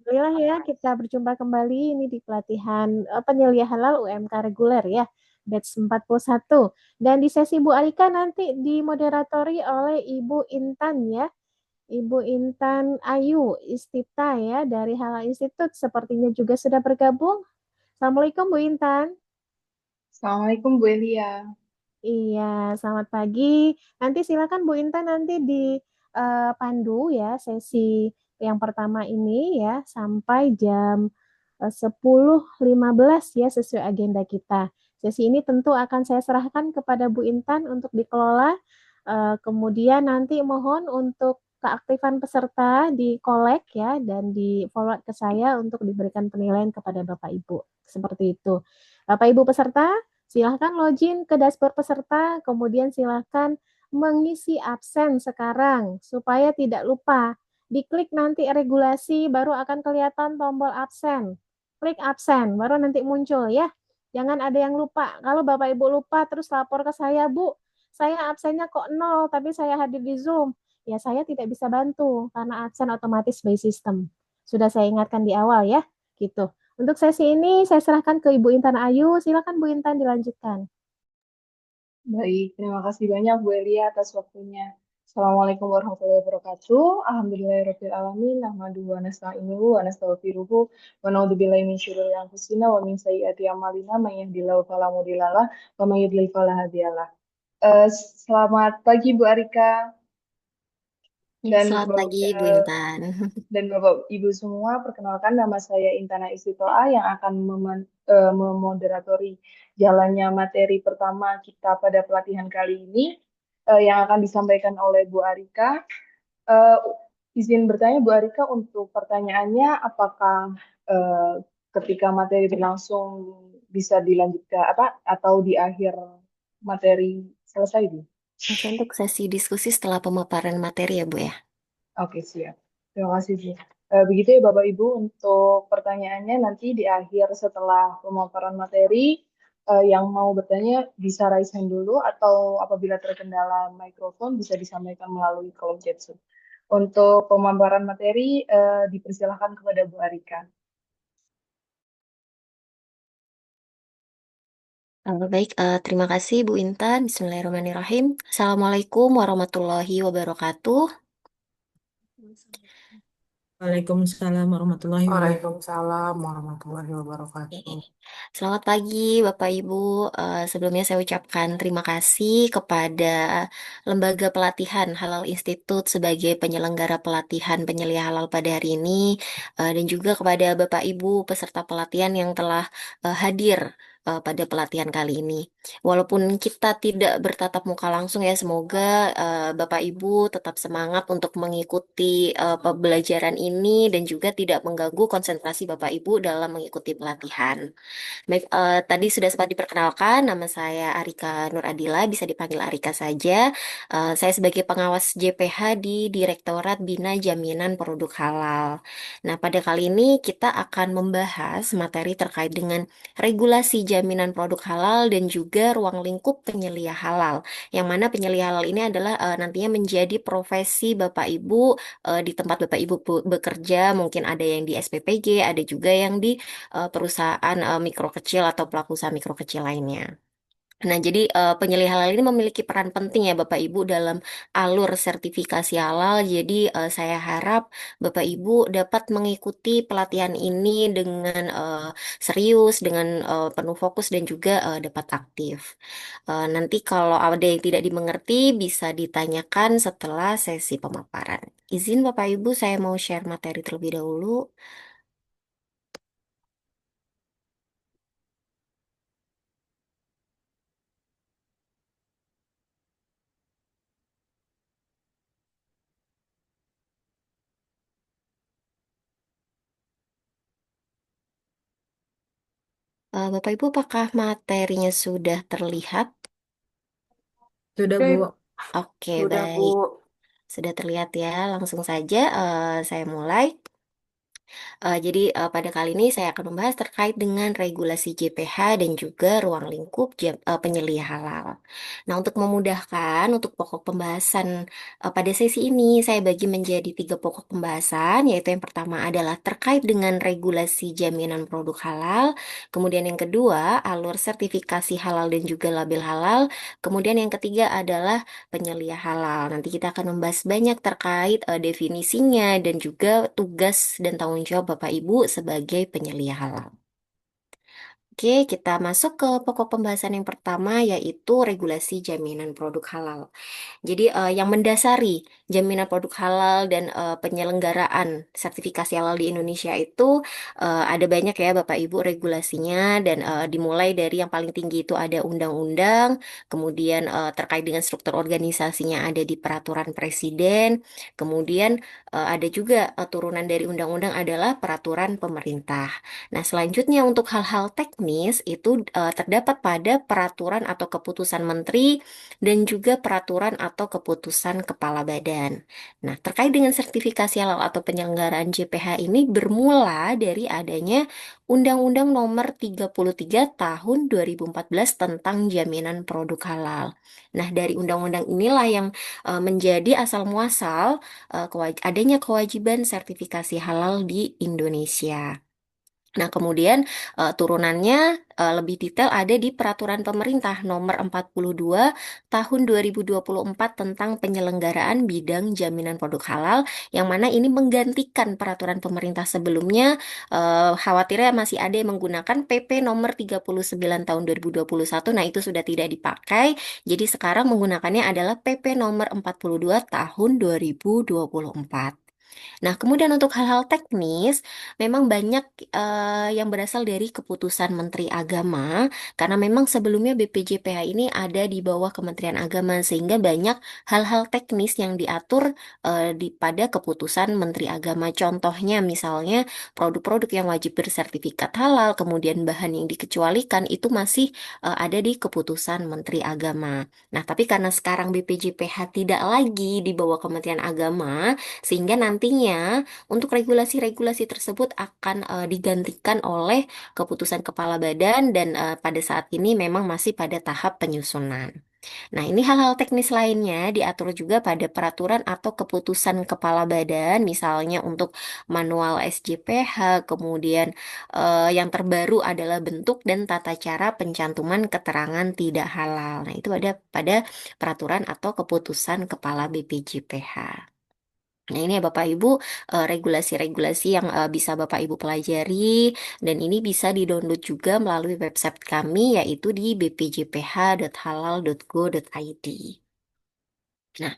Alhamdulillah ya, kita berjumpa kembali ini di pelatihan penyelia halal UMK reguler ya, batch 41. Dan di sesi Bu Alika nanti dimoderatori oleh Ibu Intan ya, Ibu Intan Ayu Istita ya dari Halal Institute sepertinya juga sudah bergabung. Assalamualaikum Bu Intan. Assalamualaikum Bu Elia. Iya, selamat pagi. Nanti silakan Bu Intan nanti di pandu ya sesi yang pertama ini ya sampai jam 10.15 ya sesuai agenda kita. Sesi ini tentu akan saya serahkan kepada Bu Intan untuk dikelola. Kemudian nanti mohon untuk keaktifan peserta di kolek ya dan di forward ke saya untuk diberikan penilaian kepada Bapak Ibu. Seperti itu. Bapak Ibu peserta, silahkan login ke dashboard peserta, kemudian silahkan mengisi absen sekarang supaya tidak lupa. Diklik nanti regulasi, baru akan kelihatan tombol absen. Klik absen, baru nanti muncul ya. Jangan ada yang lupa. Kalau Bapak Ibu lupa, terus lapor ke saya, Bu, saya absennya kok nol, tapi saya hadir di Zoom. Ya, saya tidak bisa bantu karena absen otomatis by system. Sudah saya ingatkan di awal ya, gitu. Untuk sesi ini saya serahkan ke Ibu Intan Ayu. Silakan Bu Intan dilanjutkan. Baik, terima kasih banyak Bu Elia atas waktunya. Assalamualaikum warahmatullahi wabarakatuh. Alhamdulillahirabbil alamin. Nahmaduhu wa nasta'inuhu wa nastaghfiruhu wa na'udzubillahi min syururi anfusina wa min sayyiati a'malina may yahdihillahu fala mudhillalah wa may yudlil fala hadiyalah. Selamat pagi Bu Arika Ya, dan selamat Bapak, pagi Bu Intan. dan Bapak Ibu semua. Perkenalkan nama saya Intana Istitoa yang akan memoderatori jalannya materi pertama kita pada pelatihan kali ini yang akan disampaikan oleh Bu Arika. Eh, izin bertanya Bu Arika untuk pertanyaannya, apakah eh, ketika materi berlangsung bisa dilanjutkan apa atau di akhir materi selesai Bu? Oke, untuk sesi diskusi setelah pemaparan materi ya Bu ya. Oke, siap. Terima kasih, Bu. Begitu ya, Bapak Ibu, untuk pertanyaannya nanti di akhir setelah pemaparan materi, yang mau bertanya bisa raise hand dulu atau apabila terkendala mikrofon bisa disampaikan melalui kolom chat Zoom. Untuk pemaparan materi, dipersilahkan kepada Bu Arika. Baik, terima kasih Bu Intan. Bismillahirrahmanirrahim. Assalamualaikum warahmatullahi wabarakatuh. Waalaikumsalam warahmatullahi wabarakatuh. Waalaikumsalam warahmatullahi Oke. wabarakatuh. Selamat pagi Bapak Ibu. Sebelumnya saya ucapkan terima kasih kepada Lembaga Pelatihan Halal Institute sebagai penyelenggara pelatihan penyelia halal pada hari ini, dan juga kepada Bapak Ibu peserta pelatihan yang telah hadir pada pelatihan kali ini. Walaupun kita tidak bertatap muka langsung ya, semoga Bapak Ibu tetap semangat untuk mengikuti pembelajaran ini dan juga tidak mengganggu konsentrasi Bapak Ibu dalam mengikuti pelatihan. Baik, tadi sudah sempat diperkenalkan, nama saya Arika Nur Adila, bisa dipanggil Arika saja. Saya sebagai pengawas JPH di Direktorat Bina Jaminan Produk Halal. Nah, pada kali ini kita akan membahas materi terkait dengan regulasi jaminan produk halal dan juga ruang lingkup penyelia halal. Yang mana penyelia halal ini adalah nantinya menjadi profesi Bapak Ibu di tempat Bapak Ibu bekerja, mungkin ada yang di SPPG, ada juga yang di perusahaan mikro kecil atau pelaku usaha mikro kecil lainnya. Nah, jadi penyelia halal ini memiliki peran penting ya Bapak Ibu dalam alur sertifikasi halal. Jadi saya harap Bapak Ibu dapat mengikuti pelatihan ini dengan serius, dengan penuh fokus dan juga dapat aktif. Nanti kalau ada yang tidak dimengerti bisa ditanyakan setelah sesi pemaparan. Izin Bapak Ibu, saya mau share materi terlebih dahulu. Bapak Ibu, apakah materinya sudah terlihat? Sudah, Bu. Oke, Oke, sudah Bu. baik. Sudah terlihat ya. Langsung saja saya mulai. Jadi pada kali ini saya akan membahas terkait dengan regulasi JPH dan juga ruang lingkup penyelia halal. Nah, untuk memudahkan untuk pokok pembahasan pada sesi ini saya bagi menjadi tiga pokok pembahasan, yaitu yang pertama adalah terkait dengan regulasi jaminan produk halal, kemudian yang kedua alur sertifikasi halal dan juga label halal, kemudian yang ketiga adalah penyelia halal. Nanti kita akan membahas banyak terkait definisinya dan juga tugas dan tanggung jawab Bapak Ibu sebagai penyelia halal. Oke, kita masuk ke pokok pembahasan yang pertama yaitu regulasi jaminan produk halal. Jadi yang mendasari jaminan produk halal dan penyelenggaraan sertifikasi halal di Indonesia itu ada banyak ya Bapak Ibu regulasinya dan dimulai dari yang paling tinggi itu ada undang-undang, kemudian terkait dengan struktur organisasinya ada di peraturan presiden, kemudian ada juga turunan dari undang-undang adalah peraturan pemerintah. Nah, selanjutnya untuk hal-hal teknis itu terdapat pada peraturan atau keputusan menteri dan juga peraturan atau keputusan kepala badan. Nah, terkait dengan sertifikasi halal atau penyelenggaraan JPH ini bermula dari adanya Undang-Undang Nomor 33 Tahun 2014 tentang Jaminan Produk Halal. Nah, dari undang-undang inilah yang menjadi asal muasal adanya kewajiban sertifikasi halal di Indonesia. Nah, kemudian turunannya lebih detail ada di Peraturan Pemerintah Nomor 42 Tahun 2024 tentang penyelenggaraan bidang jaminan produk halal, yang mana ini menggantikan peraturan pemerintah sebelumnya. Khawatirnya masih ada yang menggunakan PP Nomor 39 Tahun 2021. Nah, itu sudah tidak dipakai. Jadi sekarang menggunakannya adalah PP Nomor 42 Tahun 2024. Nah, kemudian untuk hal-hal teknis, memang banyak yang berasal dari keputusan Menteri Agama, karena memang sebelumnya BPJPH ini ada di bawah Kementerian Agama, sehingga banyak hal-hal teknis yang diatur pada keputusan Menteri Agama. Contohnya, misalnya produk-produk yang wajib bersertifikat halal, kemudian bahan yang dikecualikan, itu masih ada di keputusan Menteri Agama. Nah, tapi karena sekarang BPJPH tidak lagi di bawah Kementerian Agama, sehingga nantinya untuk regulasi-regulasi tersebut akan digantikan oleh keputusan kepala badan dan pada saat ini memang masih pada tahap penyusunan. Nah, ini hal-hal teknis lainnya diatur juga pada peraturan atau keputusan kepala badan, misalnya untuk manual SJPH, kemudian yang terbaru adalah bentuk dan tata cara pencantuman keterangan tidak halal. Nah, itu ada pada peraturan atau keputusan kepala BPJPH. Nah, ini ya Bapak Ibu, regulasi-regulasi yang bisa Bapak Ibu pelajari dan ini bisa di-download juga melalui website kami yaitu di bpjph.halal.go.id. Nah,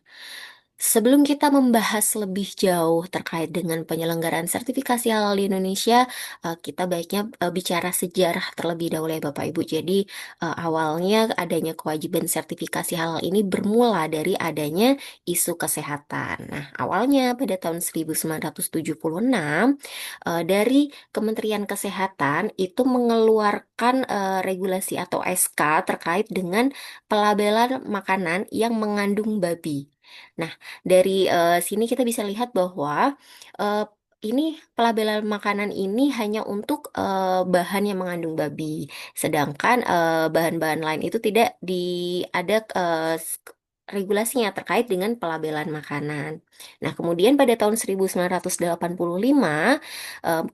sebelum kita membahas lebih jauh terkait dengan penyelenggaraan sertifikasi halal di Indonesia, kita baiknya bicara sejarah terlebih dahulu ya Bapak Ibu. Jadi awalnya adanya kewajiban sertifikasi halal ini bermula dari adanya isu kesehatan. Nah, awalnya pada tahun 1976 dari Kementerian Kesehatan itu mengeluarkan regulasi atau SK terkait dengan pelabelan makanan yang mengandung babi. Nah, dari sini kita bisa lihat bahwa eh, ini pelabelan makanan ini hanya untuk bahan yang mengandung babi, sedangkan bahan-bahan lain itu tidak ada regulasinya terkait dengan pelabelan makanan. Nah, kemudian pada tahun 1985,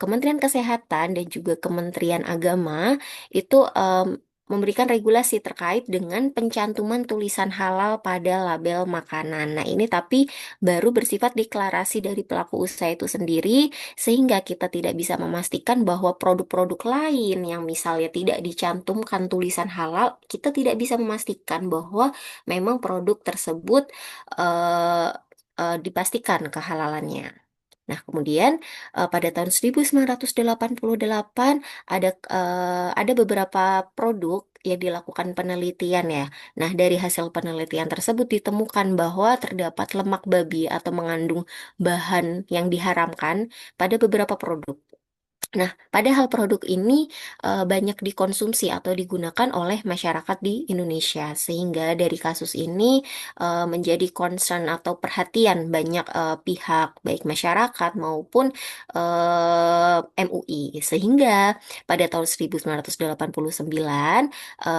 Kementerian Kesehatan dan juga Kementerian Agama itu memberikan regulasi terkait dengan pencantuman tulisan halal pada label makanan. Nah, ini tapi baru bersifat deklarasi dari pelaku usaha itu sendiri, sehingga kita tidak bisa memastikan bahwa produk-produk lain yang misalnya tidak dicantumkan tulisan halal, kita tidak bisa memastikan bahwa memang produk tersebut eh, dipastikan kehalalannya. Nah, kemudian pada tahun 1988 ada beberapa produk yang dilakukan penelitian ya. Nah, dari hasil penelitian tersebut ditemukan bahwa terdapat lemak babi atau mengandung bahan yang diharamkan pada beberapa produk. Nah, padahal produk ini banyak dikonsumsi atau digunakan oleh masyarakat di Indonesia, sehingga dari kasus ini menjadi concern atau perhatian banyak pihak, baik masyarakat maupun MUI. Sehingga pada tahun 1989,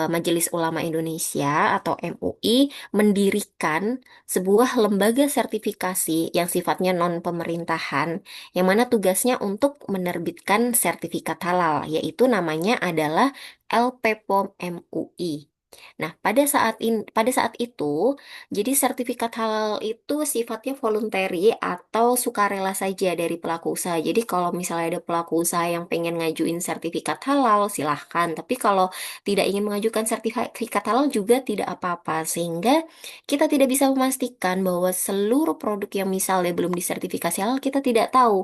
Majelis Ulama Indonesia atau MUI mendirikan sebuah lembaga sertifikasi yang sifatnya non-pemerintahan yang mana tugasnya untuk menerbitkan sertifikat halal, yaitu namanya adalah LPPOM MUI. Nah, pada saat itu, jadi sertifikat halal itu sifatnya voluntary atau sukarela saja dari pelaku usaha. Jadi kalau misalnya ada pelaku usaha yang pengen ngajuin sertifikat halal, silahkan. Tapi kalau tidak ingin mengajukan sertifikat halal juga tidak apa-apa. Sehingga kita tidak bisa memastikan bahwa seluruh produk yang misalnya belum disertifikasi halal, kita tidak tahu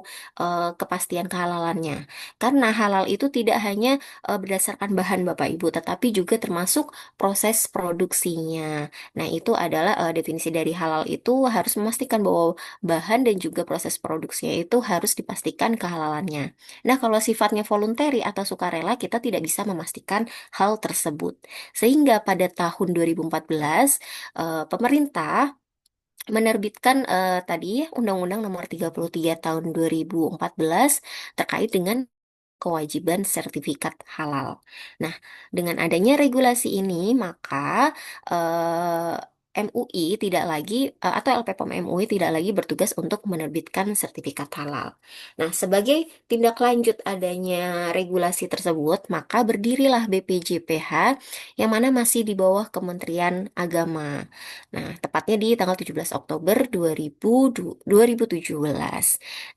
kepastian kehalalannya. Karena halal itu tidak hanya berdasarkan bahan Bapak Ibu, tetapi juga termasuk proses produksinya. Nah, itu adalah definisi dari halal itu harus memastikan bahwa bahan dan juga proses produksinya itu harus dipastikan kehalalannya. Nah, kalau sifatnya voluntary atau sukarela, kita tidak bisa memastikan hal tersebut. Sehingga pada tahun 2014, pemerintah menerbitkan tadi Undang-Undang Nomor 33 Tahun 2014 terkait dengan kewajiban sertifikat halal. Nah, dengan adanya regulasi ini, maka MUI tidak lagi atau LPPOM MUI tidak lagi bertugas untuk menerbitkan sertifikat halal. Nah, sebagai tindak lanjut adanya regulasi tersebut, maka berdirilah BPJPH yang mana masih di bawah Kementerian Agama. Nah, tepatnya di tanggal 17 Oktober 2017.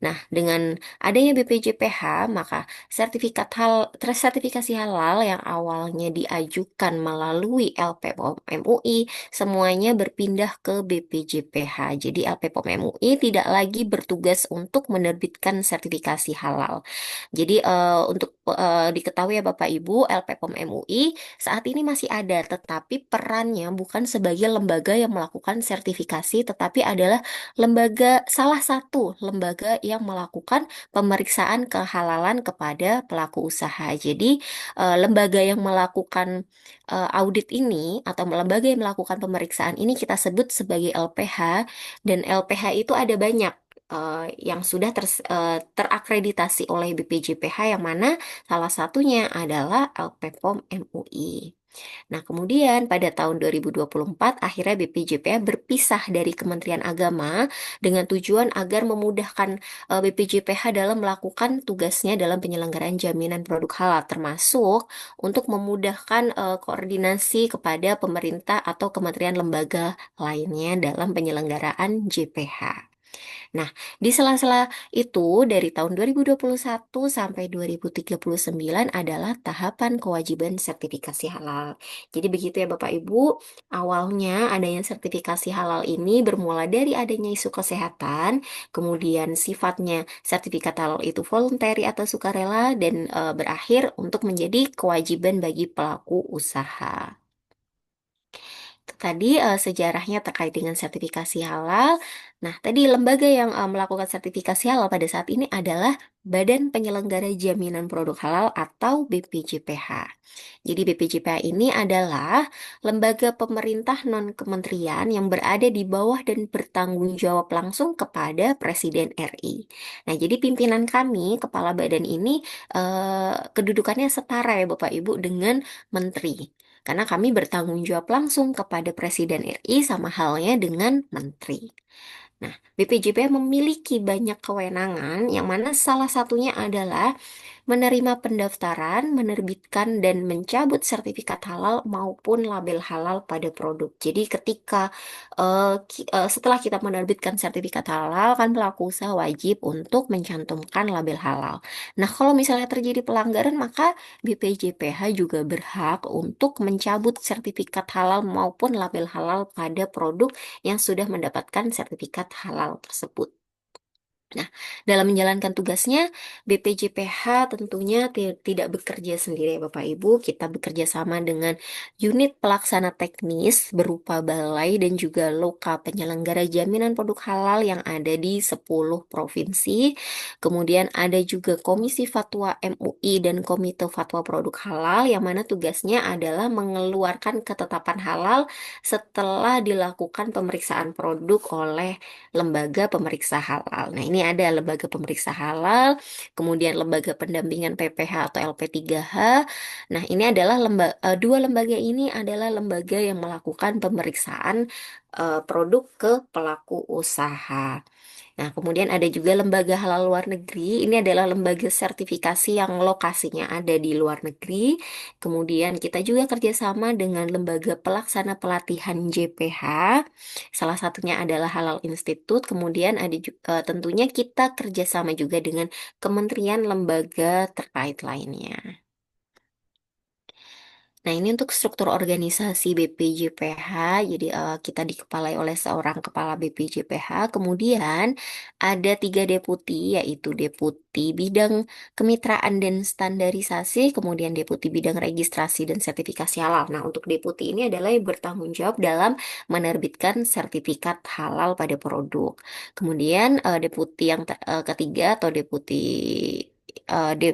Nah, dengan adanya BPJPH, maka sertifikasi halal yang awalnya diajukan melalui LPPOM MUI semuanya berpindah ke BPJPH. Jadi LPPOM MUI tidak lagi bertugas untuk menerbitkan sertifikasi halal. Jadi untuk diketahui ya Bapak Ibu, LPPOM MUI saat ini masih ada, tetapi perannya bukan sebagai lembaga yang melakukan sertifikasi, tetapi adalah salah satu lembaga yang melakukan pemeriksaan kehalalan kepada pelaku usaha. Jadi, lembaga yang melakukan audit ini atau lembaga yang melakukan pemeriksaan ini kita sebut sebagai LPH, dan LPH itu ada banyak yang sudah terakreditasi oleh BPJPH yang mana salah satunya adalah LPPOM MUI. Nah, kemudian pada tahun 2024 akhirnya BPJPH berpisah dari Kementerian Agama dengan tujuan agar memudahkan BPJPH dalam melakukan tugasnya dalam penyelenggaraan jaminan produk halal, termasuk untuk memudahkan koordinasi kepada pemerintah atau kementerian lembaga lainnya dalam penyelenggaraan JPH. Nah, di sela-sela itu dari tahun 2021 sampai 2039 adalah tahapan kewajiban sertifikasi halal. Jadi begitu ya Bapak Ibu, awalnya adanya sertifikasi halal ini bermula dari adanya isu kesehatan, kemudian sifatnya sertifikat halal itu voluntary atau sukarela dan berakhir untuk menjadi kewajiban bagi pelaku usaha. Tadi sejarahnya terkait dengan sertifikasi halal. Nah, tadi lembaga yang melakukan sertifikasi halal pada saat ini adalah Badan Penyelenggara Jaminan Produk Halal atau BPJPH. Jadi BPJPH ini adalah lembaga pemerintah non-kementerian yang berada di bawah dan bertanggung jawab langsung kepada Presiden RI. Nah, jadi pimpinan kami, kepala badan ini, kedudukannya setara ya Bapak Ibu dengan menteri. Karena kami bertanggung jawab langsung kepada Presiden RI sama halnya dengan menteri. Nah, BPJPH memiliki banyak kewenangan yang mana salah satunya adalah menerima pendaftaran, menerbitkan dan mencabut sertifikat halal maupun label halal pada produk. Jadi ketika setelah kita menerbitkan sertifikat halal, kan pelaku usaha wajib untuk mencantumkan label halal. Nah, kalau misalnya terjadi pelanggaran, maka BPJPH juga berhak untuk mencabut sertifikat halal maupun label halal pada produk yang sudah mendapatkan sertifikat halal tersebut. Nah, dalam menjalankan tugasnya, BPJPH tentunya tidak bekerja sendiri ya Bapak Ibu. Kita bekerja sama dengan unit pelaksana teknis berupa balai dan juga loka penyelenggara jaminan produk halal yang ada di 10 provinsi. Kemudian ada juga Komisi Fatwa MUI dan Komite Fatwa Produk Halal yang mana tugasnya adalah mengeluarkan ketetapan halal setelah dilakukan pemeriksaan produk oleh lembaga pemeriksa halal. Nah, ini ada lembaga pemeriksa halal, kemudian lembaga pendampingan PPH atau LP3H. Nah, ini adalah dua lembaga ini adalah lembaga yang melakukan pemeriksaan produk ke pelaku usaha. Nah, kemudian ada juga lembaga halal luar negeri. Ini adalah lembaga sertifikasi yang lokasinya ada di luar negeri. Kemudian kita juga kerjasama dengan lembaga pelaksana pelatihan JPH. Salah satunya adalah Halal Institute. Kemudian ada juga tentunya kita kerjasama juga dengan kementerian lembaga terkait lainnya. Nah, ini untuk struktur organisasi BPJPH. Jadi, kita dikepalai oleh seorang kepala BPJPH. Kemudian, ada 3 deputi, yaitu deputi bidang kemitraan dan standarisasi, kemudian deputi bidang registrasi dan sertifikasi halal. Nah, untuk deputi ini adalah yang bertanggung jawab dalam menerbitkan sertifikat halal pada produk. Kemudian, deputi yang ketiga atau deputi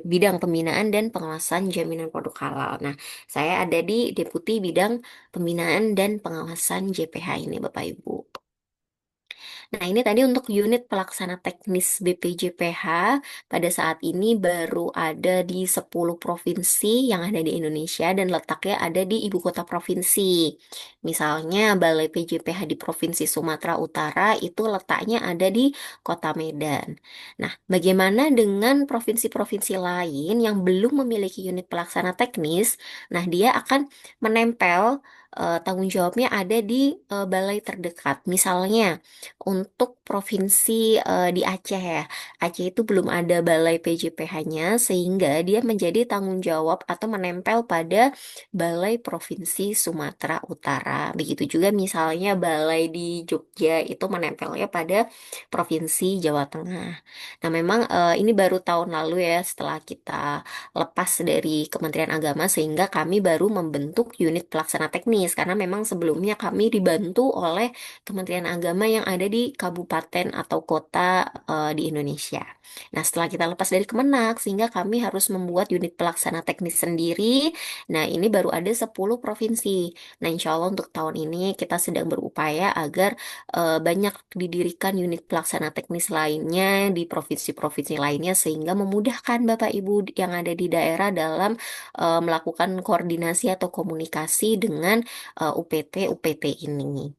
bidang pembinaan dan pengawasan jaminan produk halal. Nah, saya ada di Deputi Bidang Pembinaan dan Pengawasan JPH ini, Bapak Ibu. Nah, ini tadi untuk unit pelaksana teknis BPJPH pada saat ini baru ada di 10 provinsi yang ada di Indonesia dan letaknya ada di ibu kota provinsi. Misalnya Balai PJPH di Provinsi Sumatera Utara itu letaknya ada di Kota Medan. Nah, bagaimana dengan provinsi-provinsi lain yang belum memiliki unit pelaksana teknis? Nah, dia akan menempel tanggung jawabnya ada di balai terdekat. Misalnya, untuk provinsi di Aceh ya. Aceh itu belum ada balai PJPH-nya sehingga dia menjadi tanggung jawab atau menempel pada balai provinsi Sumatera Utara. Begitu juga misalnya balai di Jogja itu menempelnya pada provinsi Jawa Tengah. Nah, memang ini baru tahun lalu ya setelah kita lepas dari Kementerian Agama sehingga kami baru membentuk unit pelaksana teknis karena memang sebelumnya kami dibantu oleh Kementerian Agama yang ada di kabupaten atau kota di Indonesia. Nah, setelah kita lepas dari Kemenak, sehingga kami harus membuat unit pelaksana teknis sendiri. Nah, ini baru ada 10 provinsi. Nah, insya Allah untuk tahun ini kita sedang berupaya agar banyak didirikan unit pelaksana teknis lainnya di provinsi-provinsi lainnya sehingga memudahkan Bapak Ibu yang ada di daerah dalam melakukan koordinasi atau komunikasi dengan UPT-UPT ini.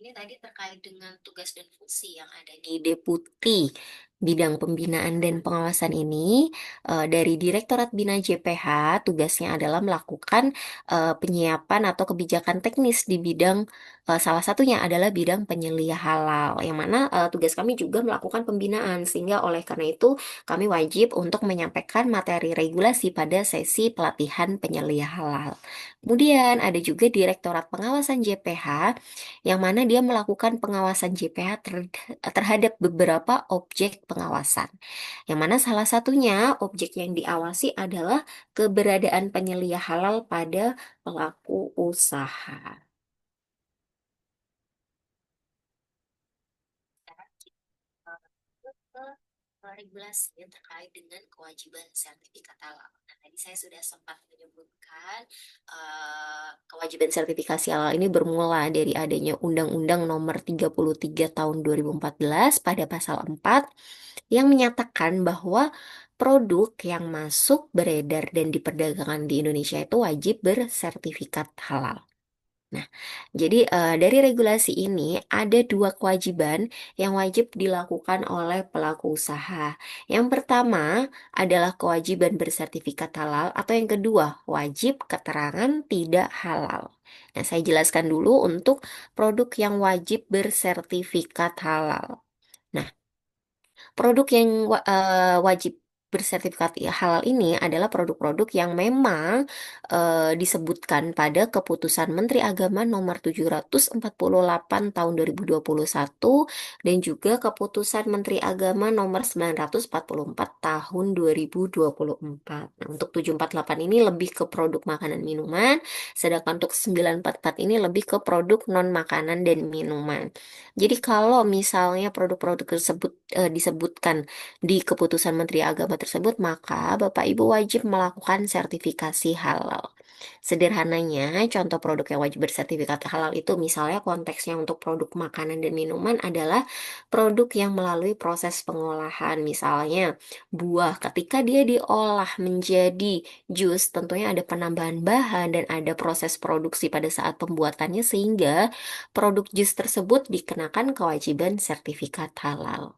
Ini tadi terkait dengan tugas dan fungsi yang ada di Deputi Bidang Pembinaan dan Pengawasan ini. Dari Direktorat Bina JPH, tugasnya adalah melakukan penyiapan atau kebijakan teknis di bidang salah satunya adalah bidang penyelia halal, yang mana tugas kami juga melakukan pembinaan, sehingga oleh karena itu kami wajib untuk menyampaikan materi regulasi pada sesi pelatihan penyelia halal. Kemudian ada juga Direktorat Pengawasan JPH yang mana dia melakukan pengawasan JPH terhadap beberapa objek pengawasan. Yang mana salah satunya objek yang diawasi adalah keberadaan penyelia halal pada pelaku usaha. Regulasi yang terkait dengan kewajiban sertifikat halal. Nah, tadi saya sudah sempat menyebutkan kewajiban sertifikasi halal ini bermula dari adanya Undang-Undang Nomor 33 Tahun 2014 pada pasal 4 yang menyatakan bahwa produk yang masuk, beredar, dan diperdagangkan di Indonesia itu wajib bersertifikat halal. Nah, jadi dari regulasi ini ada 2 kewajiban yang wajib dilakukan oleh pelaku usaha. Yang pertama adalah kewajiban bersertifikat halal atau yang kedua wajib keterangan tidak halal. Nah, saya jelaskan dulu untuk produk yang wajib bersertifikat halal. Nah, produk yang wajib bersertifikat halal ini adalah produk-produk yang memang disebutkan pada Keputusan Menteri Agama Nomor 748 Tahun 2021 dan juga Keputusan Menteri Agama Nomor 944 Tahun 2024. Nah, untuk 748 ini lebih ke produk makanan minuman, sedangkan untuk 944 ini lebih ke produk non makanan dan minuman. Jadi kalau misalnya produk-produk tersebut disebutkan di keputusan Menteri Agama tersebut, maka Bapak Ibu wajib melakukan sertifikasi halal. Sederhananya, contoh produk yang wajib bersertifikat halal itu misalnya konteksnya untuk produk makanan dan minuman adalah produk yang melalui proses pengolahan. Misalnya, buah ketika dia diolah menjadi jus, tentunya ada penambahan bahan dan ada proses produksi pada saat pembuatannya sehingga produk jus tersebut dikenakan kewajiban sertifikat halal.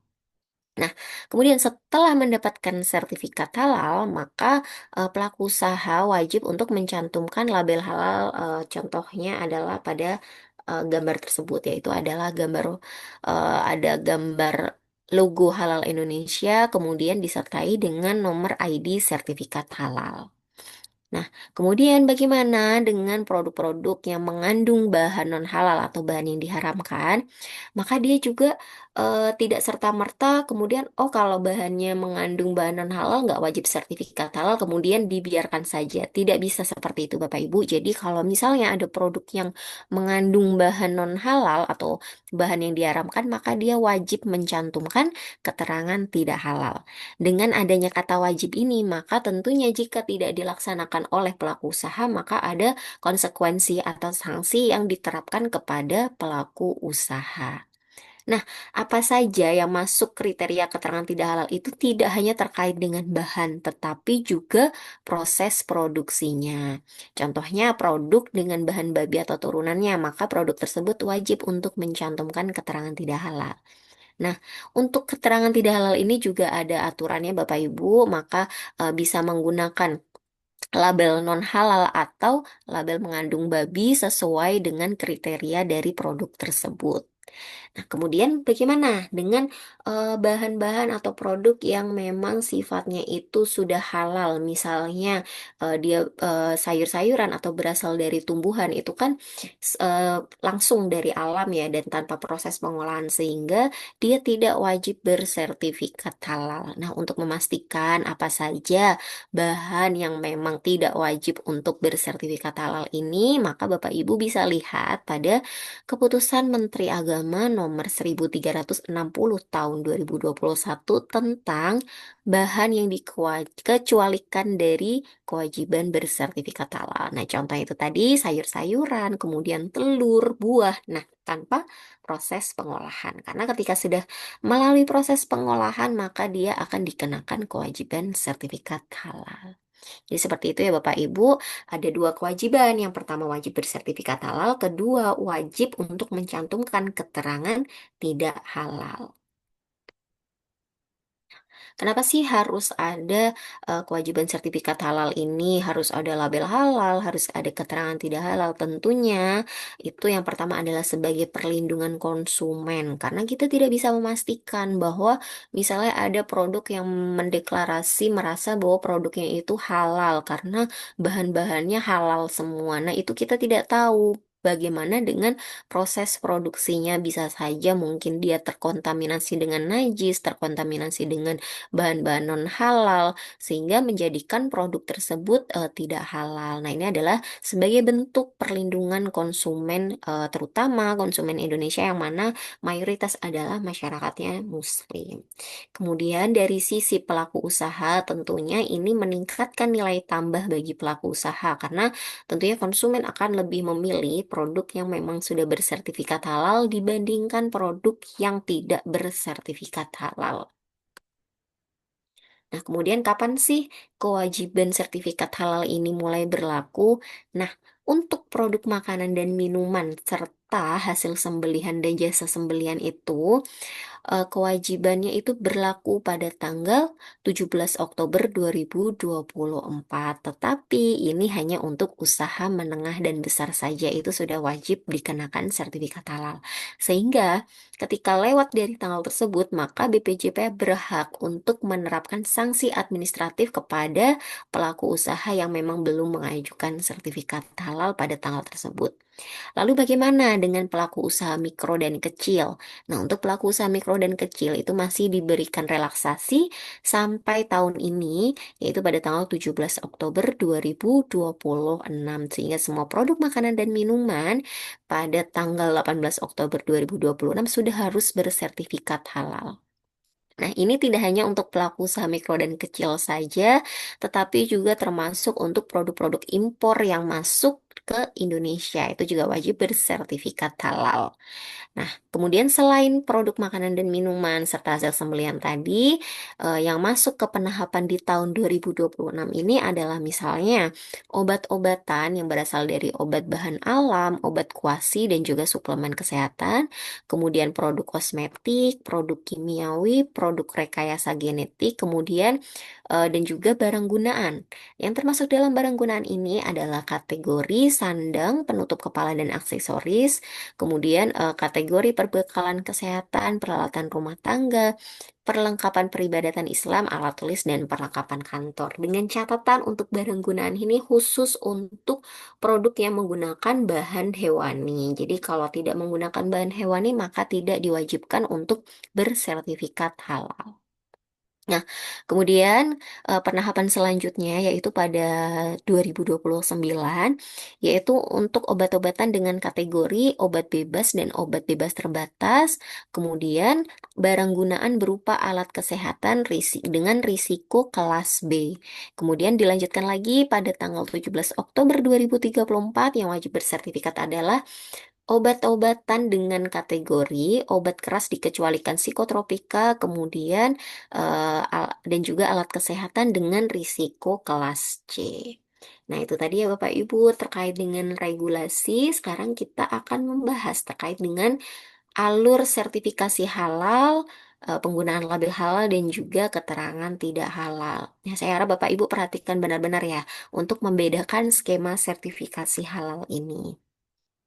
Nah, kemudian setelah mendapatkan sertifikat halal, maka pelaku usaha wajib untuk mencantumkan label halal. Contohnya adalah pada gambar tersebut, yaitu adalah ada gambar logo Halal Indonesia, kemudian disertai dengan nomor ID sertifikat halal. Nah, kemudian bagaimana dengan produk-produk yang mengandung bahan non halal atau bahan yang diharamkan? Maka dia juga tidak serta-merta kemudian, oh kalau bahannya mengandung bahan non halal nggak wajib sertifikat halal, kemudian dibiarkan saja. Tidak bisa seperti itu Bapak Ibu. Jadi kalau misalnya ada produk yang mengandung bahan non halal atau bahan yang diharamkan, maka dia wajib mencantumkan keterangan tidak halal. Dengan adanya kata wajib ini, maka tentunya jika tidak dilaksanakan oleh pelaku usaha, maka ada konsekuensi atau sanksi yang diterapkan kepada pelaku usaha. Nah, apa saja yang masuk kriteria keterangan tidak halal itu tidak hanya terkait dengan bahan, tetapi juga proses produksinya. Contohnya produk dengan bahan babi atau turunannya, maka produk tersebut wajib untuk mencantumkan keterangan tidak halal. Nah, untuk keterangan tidak halal ini juga ada aturannya Bapak Ibu, maka bisa menggunakan label non halal atau label mengandung babi sesuai dengan kriteria dari produk tersebut. Nah, kemudian bagaimana dengan bahan-bahan atau produk yang memang sifatnya itu sudah halal, misalnya dia sayur-sayuran atau berasal dari tumbuhan itu kan langsung dari alam ya dan tanpa proses pengolahan sehingga dia tidak wajib bersertifikat halal. Nah, untuk memastikan apa saja bahan yang memang tidak wajib untuk bersertifikat halal ini, maka Bapak Ibu bisa lihat pada Keputusan Menteri Agama Nomor 1360 Tahun 2021 tentang bahan yang dikecualikan dari kewajiban bersertifikat halal. Nah, contohnya itu tadi sayur-sayuran, kemudian telur, buah. Nah, tanpa proses pengolahan. Karena ketika sudah melalui proses pengolahan, maka dia akan dikenakan kewajiban sertifikat halal. Jadi seperti itu ya Bapak Ibu, ada dua kewajiban. Yang pertama wajib bersertifikat halal, kedua wajib untuk mencantumkan keterangan tidak halal. Kenapa sih harus ada kewajiban sertifikat halal ini? Harus ada label halal, harus ada keterangan tidak halal. Tentunya itu yang pertama adalah sebagai perlindungan konsumen. Karena kita tidak bisa memastikan bahwa misalnya ada produk yang mendeklarasi merasa bahwa produknya itu halal karena bahan-bahannya halal semua. Nah, itu kita tidak tahu. Bagaimana dengan proses produksinya, bisa saja mungkin dia terkontaminasi dengan najis, terkontaminasi dengan bahan-bahan non halal sehingga menjadikan produk tersebut tidak halal. Nah, ini adalah sebagai bentuk perlindungan konsumen terutama konsumen Indonesia yang mana mayoritas adalah masyarakatnya muslim. Kemudian dari sisi pelaku usaha tentunya ini meningkatkan nilai tambah bagi pelaku usaha karena tentunya konsumen akan lebih memilih produk yang memang sudah bersertifikat halal dibandingkan produk yang tidak bersertifikat halal. Nah, kemudian kapan sih kewajiban sertifikat halal ini mulai berlaku? Nah, untuk produk makanan dan minuman serta rata-rata hasil sembelihan dan jasa sembelihan itu kewajibannya itu berlaku pada tanggal 17 Oktober 2024. Tetapi ini hanya untuk usaha menengah dan besar saja, itu sudah wajib dikenakan sertifikat halal. Sehingga ketika lewat dari tanggal tersebut, maka BPJP berhak untuk menerapkan sanksi administratif kepada pelaku usaha yang memang belum mengajukan sertifikat halal pada tanggal tersebut. Lalu bagaimana dengan pelaku usaha mikro dan kecil? Nah, untuk pelaku usaha mikro dan kecil itu masih diberikan relaksasi sampai tahun ini, yaitu pada tanggal 17 Oktober 2026. Sehingga semua produk makanan dan minuman pada tanggal 18 Oktober 2026 sudah harus bersertifikat halal. Nah, ini tidak hanya untuk pelaku usaha mikro dan kecil saja, tetapi juga termasuk untuk produk-produk impor yang masuk ke Indonesia. Itu juga wajib bersertifikat halal. Nah, kemudian selain produk makanan dan minuman serta hasil sembelian tadi, yang masuk ke penahapan di tahun 2026 ini adalah misalnya obat-obatan yang berasal dari obat bahan alam, obat kuasi, dan juga suplemen kesehatan, kemudian produk kosmetik, produk kimiawi, produk rekayasa genetik, kemudian dan juga barang gunaan. Yang termasuk dalam barang gunaan ini adalah kategori sandang, penutup kepala dan aksesoris, kemudian kategori perbekalan kesehatan, peralatan rumah tangga, perlengkapan peribadatan Islam, alat tulis, dan perlengkapan kantor. Dengan catatan untuk barang gunaan ini khusus untuk produk yang menggunakan bahan hewani. Jadi kalau tidak menggunakan bahan hewani maka tidak diwajibkan untuk bersertifikat halal. Nah, kemudian penahapan selanjutnya yaitu pada 2029, yaitu untuk obat-obatan dengan kategori obat bebas dan obat bebas terbatas, kemudian barang gunaan berupa alat kesehatan dengan risiko kelas B. Kemudian dilanjutkan lagi pada tanggal 17 Oktober 2034 yang wajib bersertifikat adalah obat-obatan dengan kategori obat keras dikecualikan psikotropika, kemudian dan juga alat kesehatan dengan risiko kelas C. Nah, itu tadi ya Bapak Ibu terkait dengan regulasi. Sekarang kita akan membahas terkait dengan alur sertifikasi halal, penggunaan label halal, dan juga keterangan tidak halal. Nah, saya harap Bapak Ibu perhatikan benar-benar ya untuk membedakan skema sertifikasi halal ini.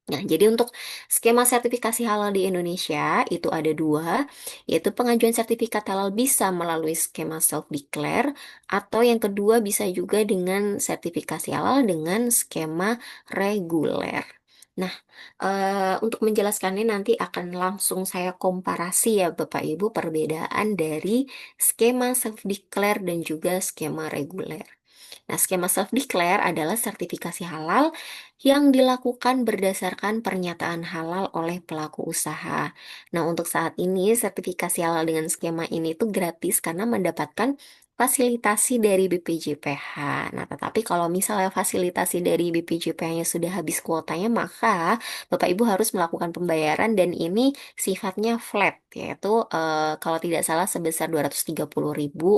Nah, jadi untuk skema sertifikasi halal di Indonesia itu ada dua, yaitu pengajuan sertifikat halal bisa melalui skema self-declare, atau yang kedua bisa juga dengan sertifikasi halal dengan skema reguler. Nah, untuk menjelaskannya nanti akan langsung saya komparasi ya Bapak Ibu perbedaan dari skema self-declare dan juga skema reguler. Nah, skema self-declare adalah sertifikasi halal yang dilakukan berdasarkan pernyataan halal oleh pelaku usaha. Nah, untuk saat ini sertifikasi halal dengan skema ini tuh gratis karena mendapatkan fasilitasi dari BPJPH. Nah, tetapi kalau misalnya fasilitasi dari BPJPH-nya sudah habis kuotanya, maka Bapak Ibu harus melakukan pembayaran dan ini sifatnya flat, yaitu kalau tidak salah sebesar 230.000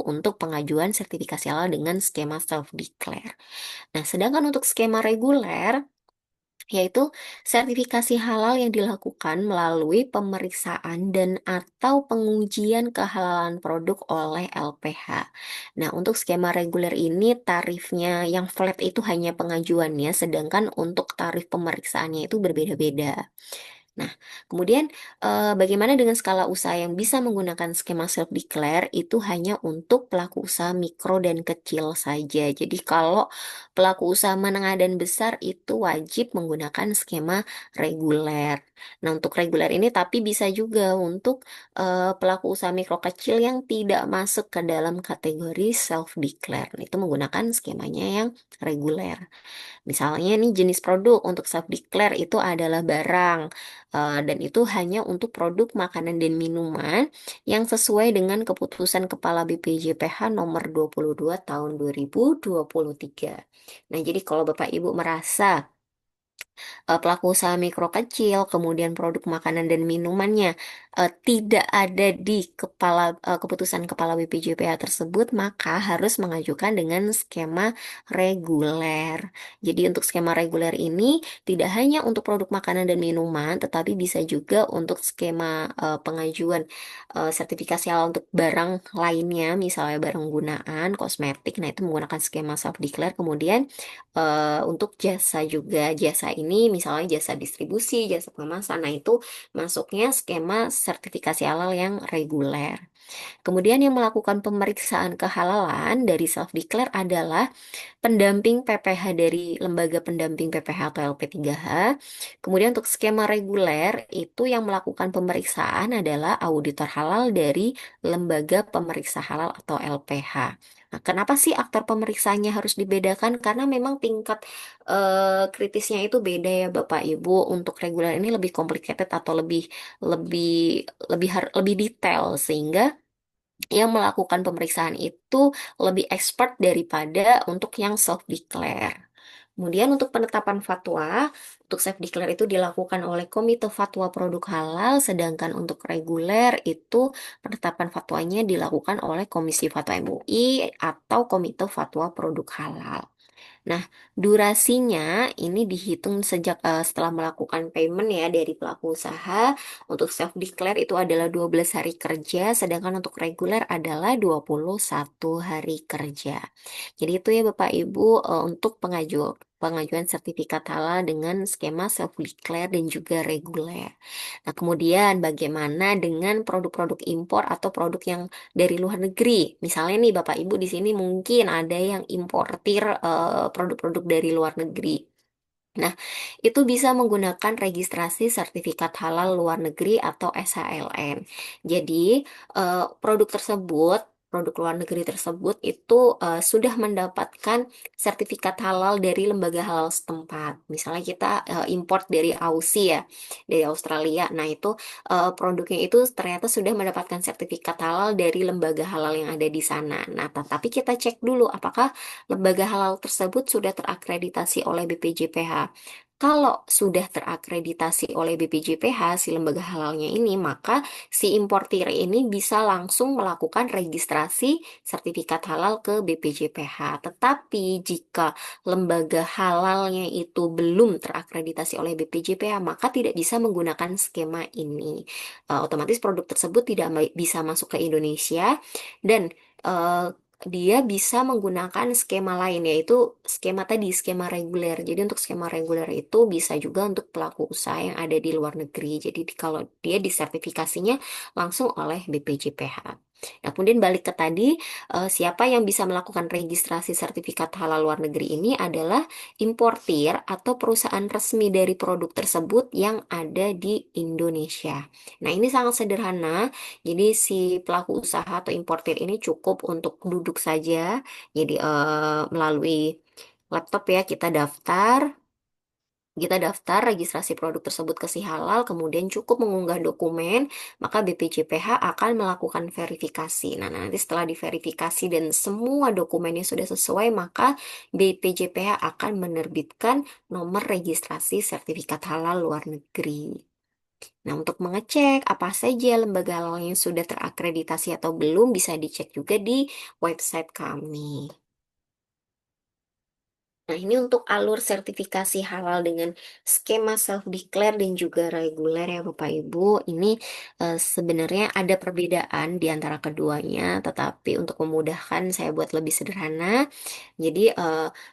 untuk pengajuan sertifikasi halal dengan skema self-declare. Nah, sedangkan untuk skema reguler, yaitu sertifikasi halal yang dilakukan melalui pemeriksaan dan atau pengujian kehalalan produk oleh LPH. Nah, untuk skema reguler ini tarifnya yang flat itu hanya pengajuannya, sedangkan untuk tarif pemeriksaannya itu berbeda-beda. Nah, kemudian bagaimana dengan skala usaha yang bisa menggunakan skema self-declare itu hanya untuk pelaku usaha mikro dan kecil saja. Jadi kalau pelaku usaha menengah dan besar itu wajib menggunakan skema reguler. Nah, untuk reguler ini tapi bisa juga untuk pelaku usaha mikro kecil yang tidak masuk ke dalam kategori self-declare. Itu menggunakan skemanya yang reguler. Misalnya nih jenis produk untuk self-declare itu adalah barang dan itu hanya untuk produk makanan dan minuman yang sesuai dengan keputusan Kepala BPJPH nomor 22 tahun 2023. Nah, jadi kalau Bapak Ibu merasa pelaku usaha mikro kecil, kemudian produk makanan dan minumannya tidak ada di keputusan kepala BPJPH tersebut, maka harus mengajukan dengan skema reguler. Jadi untuk skema reguler ini tidak hanya untuk produk makanan dan minuman, tetapi bisa juga untuk skema pengajuan sertifikasi halal untuk barang lainnya, misalnya barang gunaan, kosmetik. Nah, itu menggunakan skema self declare. Kemudian untuk jasa juga, jasa ini misalnya jasa distribusi, jasa pengemasan, nah itu masuknya skema sertifikasi halal yang reguler. Kemudian yang melakukan pemeriksaan kehalalan dari self-declare adalah pendamping PPH dari lembaga pendamping PPH atau LP3H. Kemudian untuk skema reguler itu yang melakukan pemeriksaan adalah auditor halal dari lembaga pemeriksa halal atau LPH. Nah, kenapa sih aktor pemeriksaannya harus dibedakan? Karena memang tingkat kritisnya itu beda ya Bapak Ibu. Untuk reguler ini lebih complicated atau lebih lebih detail sehingga yang melakukan pemeriksaan itu lebih expert daripada untuk yang self-declare. Kemudian untuk penetapan fatwa, untuk self-declare itu dilakukan oleh Komite Fatwa Produk Halal, sedangkan untuk reguler itu penetapan fatwanya dilakukan oleh Komisi Fatwa MUI atau Komite Fatwa Produk Halal. Nah, durasinya ini dihitung sejak setelah melakukan payment ya dari pelaku usaha. Untuk self declare itu adalah 12 hari kerja, sedangkan untuk reguler adalah 21 hari kerja. Jadi itu ya Bapak Ibu untuk pengajuan sertifikat halal dengan skema self declare dan juga reguler. Nah, kemudian bagaimana dengan produk-produk impor atau produk yang dari luar negeri? Misalnya nih Bapak Ibu di sini mungkin ada yang importir produk-produk dari luar negeri. Nah, itu bisa menggunakan registrasi sertifikat halal luar negeri atau SHLN. Jadi, produk tersebut, produk luar negeri tersebut itu sudah mendapatkan sertifikat halal dari lembaga halal setempat. Misalnya kita import dari Aussie ya, dari Australia. Nah, itu produknya itu ternyata sudah mendapatkan sertifikat halal dari lembaga halal yang ada di sana. Nah, tetapi kita cek dulu apakah lembaga halal tersebut sudah terakreditasi oleh BPJPH. Kalau sudah terakreditasi oleh BPJPH, si lembaga halalnya ini, maka si importir ini bisa langsung melakukan registrasi sertifikat halal ke BPJPH. Tetapi jika lembaga halalnya itu belum terakreditasi oleh BPJPH, maka tidak bisa menggunakan skema ini. Otomatis produk tersebut tidak bisa masuk ke Indonesia dan eh, dia bisa menggunakan skema lain yaitu skema tadi skema reguler. Jadi untuk skema reguler itu bisa juga untuk pelaku usaha yang ada di luar negeri. Jadi kalau dia disertifikasinya langsung oleh BPJPH. Nah, kemudian balik ke tadi, siapa yang bisa melakukan registrasi sertifikat halal luar negeri ini adalah importir atau perusahaan resmi dari produk tersebut yang ada di Indonesia. Nah, ini sangat sederhana. Jadi si pelaku usaha atau importir ini cukup untuk duduk saja. Jadi melalui laptop ya kita daftar registrasi produk tersebut ke si halal, kemudian cukup mengunggah dokumen, maka BPJPH akan melakukan verifikasi. Nah, nanti setelah diverifikasi dan semua dokumennya sudah sesuai, maka BPJPH akan menerbitkan nomor registrasi sertifikat halal luar negeri. Nah, untuk mengecek apa saja lembaga halal yang sudah terakreditasi atau belum, bisa dicek juga di website kami. Nah, ini untuk alur sertifikasi halal dengan skema self-declare dan juga reguler ya Bapak Ibu. Ini sebenarnya ada perbedaan di antara keduanya, tetapi untuk memudahkan saya buat lebih sederhana. Jadi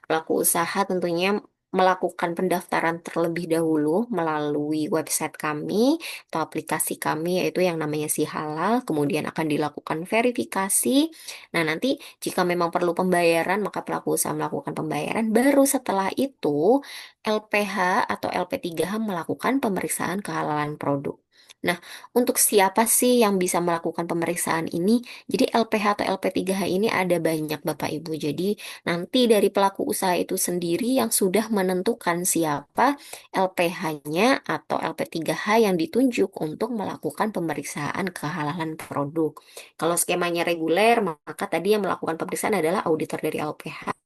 pelaku usaha tentunya melakukan pendaftaran terlebih dahulu melalui website kami atau aplikasi kami yaitu yang namanya Si Halal. Kemudian akan dilakukan verifikasi. Nah, nanti jika memang perlu pembayaran, maka pelaku usaha melakukan pembayaran. Baru setelah itu, LPH atau LP3H melakukan pemeriksaan kehalalan produk. Nah, untuk siapa sih yang bisa melakukan pemeriksaan ini? Jadi LPH atau LP3H ini ada banyak Bapak Ibu. Jadi nanti dari pelaku usaha itu sendiri yang sudah menentukan siapa LPH-nya atau LP3H yang ditunjuk untuk melakukan pemeriksaan kehalalan produk. Kalau skemanya reguler, maka tadi yang melakukan pemeriksaan adalah auditor dari LPH.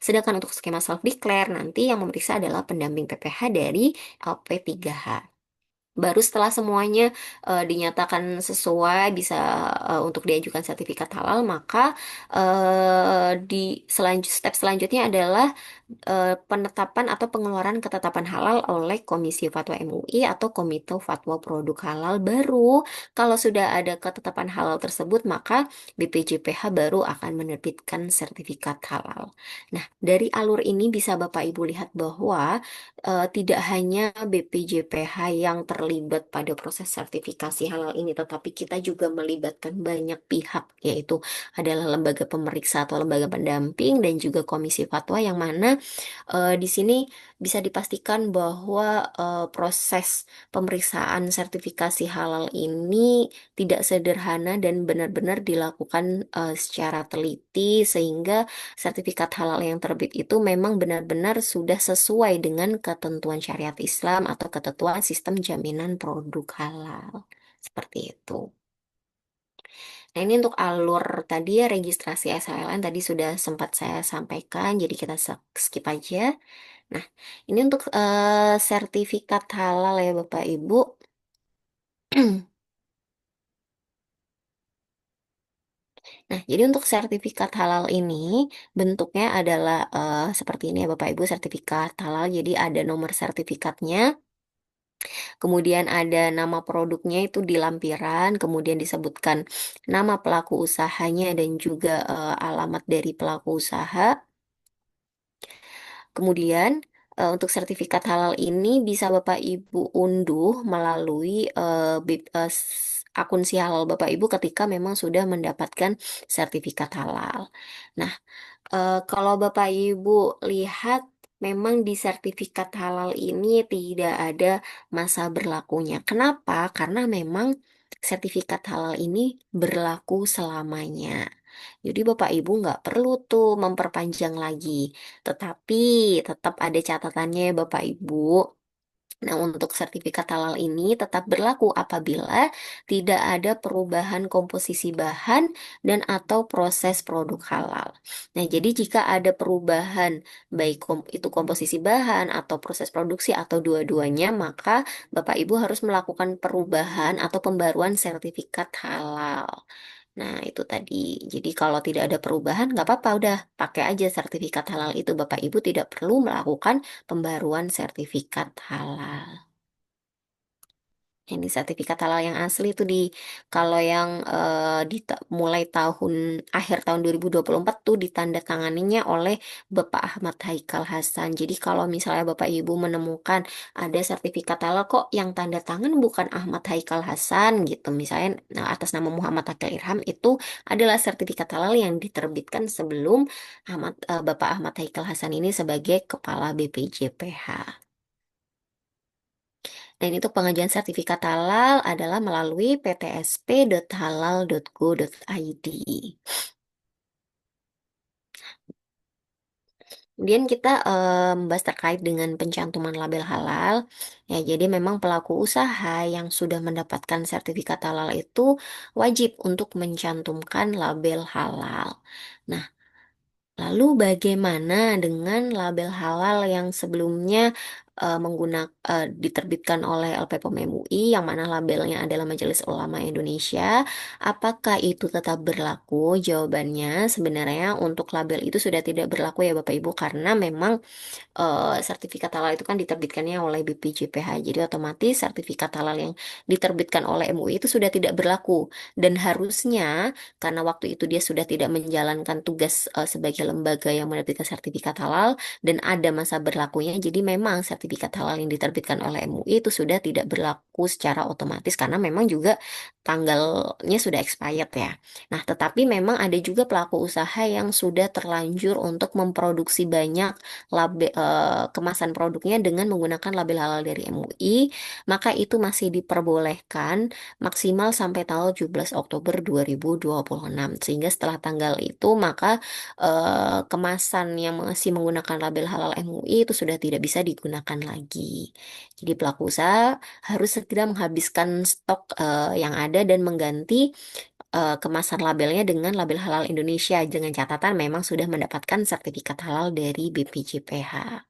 sedangkan untuk skema self declare nanti yang memeriksa adalah pendamping PPH dari LP3H. Baru setelah semuanya dinyatakan sesuai bisa untuk diajukan sertifikat halal, maka step selanjutnya adalah penetapan atau pengeluaran ketetapan halal oleh Komisi Fatwa MUI atau Komite Fatwa Produk Halal baru. Kalau sudah ada ketetapan halal tersebut, maka BPJPH baru akan menerbitkan sertifikat halal. Nah, dari alur ini bisa Bapak Ibu lihat bahwa tidak hanya BPJPH yang terlibat pada proses sertifikasi halal ini, tetapi kita juga melibatkan banyak pihak, yaitu adalah lembaga pemeriksa atau lembaga pendamping dan juga komisi fatwa yang mana di sini bisa dipastikan bahwa proses pemeriksaan sertifikasi halal ini tidak sederhana dan benar-benar dilakukan secara teliti sehingga sertifikat halal yang terbit itu memang benar-benar sudah sesuai dengan ketentuan syariat Islam atau ketentuan sistem jaminan produk halal. Seperti itu. Nah, ini untuk alur tadi ya registrasi SLN tadi sudah sempat saya sampaikan, jadi kita skip aja. Nah, ini untuk sertifikat halal ya Bapak Ibu. Nah, jadi untuk sertifikat halal ini bentuknya adalah seperti ini ya Bapak Ibu, sertifikat halal. Jadi ada nomor sertifikatnya, kemudian ada nama produknya itu di lampiran, kemudian disebutkan nama pelaku usahanya dan juga alamat dari pelaku usaha. Kemudian untuk sertifikat halal ini bisa Bapak Ibu unduh melalui akun si halal Bapak Ibu ketika memang sudah mendapatkan sertifikat halal. Nah, kalau Bapak Ibu lihat, memang di sertifikat halal ini tidak ada masa berlakunya. Kenapa? Karena memang sertifikat halal ini berlaku selamanya. Jadi Bapak Ibu nggak perlu tuh memperpanjang lagi. Tetapi tetap ada catatannya ya Bapak Ibu. Nah, untuk sertifikat halal ini tetap berlaku apabila tidak ada perubahan komposisi bahan dan atau proses produk halal. Nah, jadi jika ada perubahan baik itu komposisi bahan atau proses produksi atau dua-duanya, maka Bapak Ibu harus melakukan perubahan atau pembaruan sertifikat halal. Nah, itu tadi. Jadi kalau tidak ada perubahan, nggak apa-apa, udah pakai aja sertifikat halal itu. Bapak Ibu tidak perlu melakukan pembaruan sertifikat halal. Ini sertifikat halal yang asli itu kalau yang mulai akhir tahun 2024 tuh ditandatanganinya oleh Bapak Ahmad Haikal Hasan. Jadi kalau misalnya Bapak Ibu menemukan ada sertifikat halal kok yang tanda tangan bukan Ahmad Haikal Hasan gitu, misalnya atas nama Muhammad Akil Irham, itu adalah sertifikat halal yang diterbitkan sebelum Bapak Ahmad Haikal Hasan ini sebagai Kepala BPJPH. Dan untuk pengajuan sertifikat halal adalah melalui ptsp.halal.go.id. Kemudian kita membahas terkait dengan pencantuman label halal. Ya, jadi memang pelaku usaha yang sudah mendapatkan sertifikat halal itu wajib untuk mencantumkan label halal. Nah, lalu bagaimana dengan label halal yang sebelumnya diterbitkan oleh LPPOM MUI yang mana labelnya adalah Majelis Ulama Indonesia? Apakah itu tetap berlaku? Jawabannya sebenarnya untuk label itu sudah tidak berlaku ya Bapak Ibu karena memang sertifikat halal itu kan diterbitkannya oleh BPJPH. Jadi otomatis sertifikat halal yang diterbitkan oleh MUI itu sudah tidak berlaku dan harusnya karena waktu itu dia sudah tidak menjalankan tugas sebagai lembaga yang menerbitkan sertifikat halal dan ada masa berlakunya. Jadi memang sertifikat halal yang diterbitkan oleh MUI itu sudah tidak berlaku secara otomatis karena memang juga tanggalnya sudah expired ya. Nah, tetapi memang ada juga pelaku usaha yang sudah terlanjur untuk memproduksi banyak kemasan produknya dengan menggunakan label halal dari MUI, maka itu masih diperbolehkan maksimal sampai tanggal 17 Oktober 2026. Sehingga setelah tanggal itu, maka kemasan yang masih menggunakan label halal MUI itu sudah tidak bisa digunakan lagi. Jadi pelaku usaha harus segera menghabiskan stok yang ada dan mengganti kemasan labelnya dengan label halal Indonesia dengan catatan memang sudah mendapatkan sertifikat halal dari BPJPH.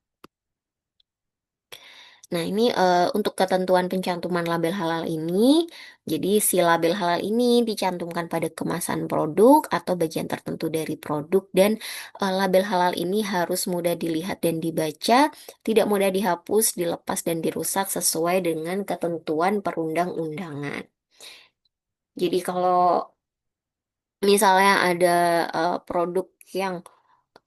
Nah, ini untuk ketentuan pencantuman label halal ini, jadi si label halal ini dicantumkan pada kemasan produk atau bagian tertentu dari produk dan label halal ini harus mudah dilihat dan dibaca, tidak mudah dihapus, dilepas dan dirusak sesuai dengan ketentuan perundang-undangan. Jadi kalau misalnya ada produk yang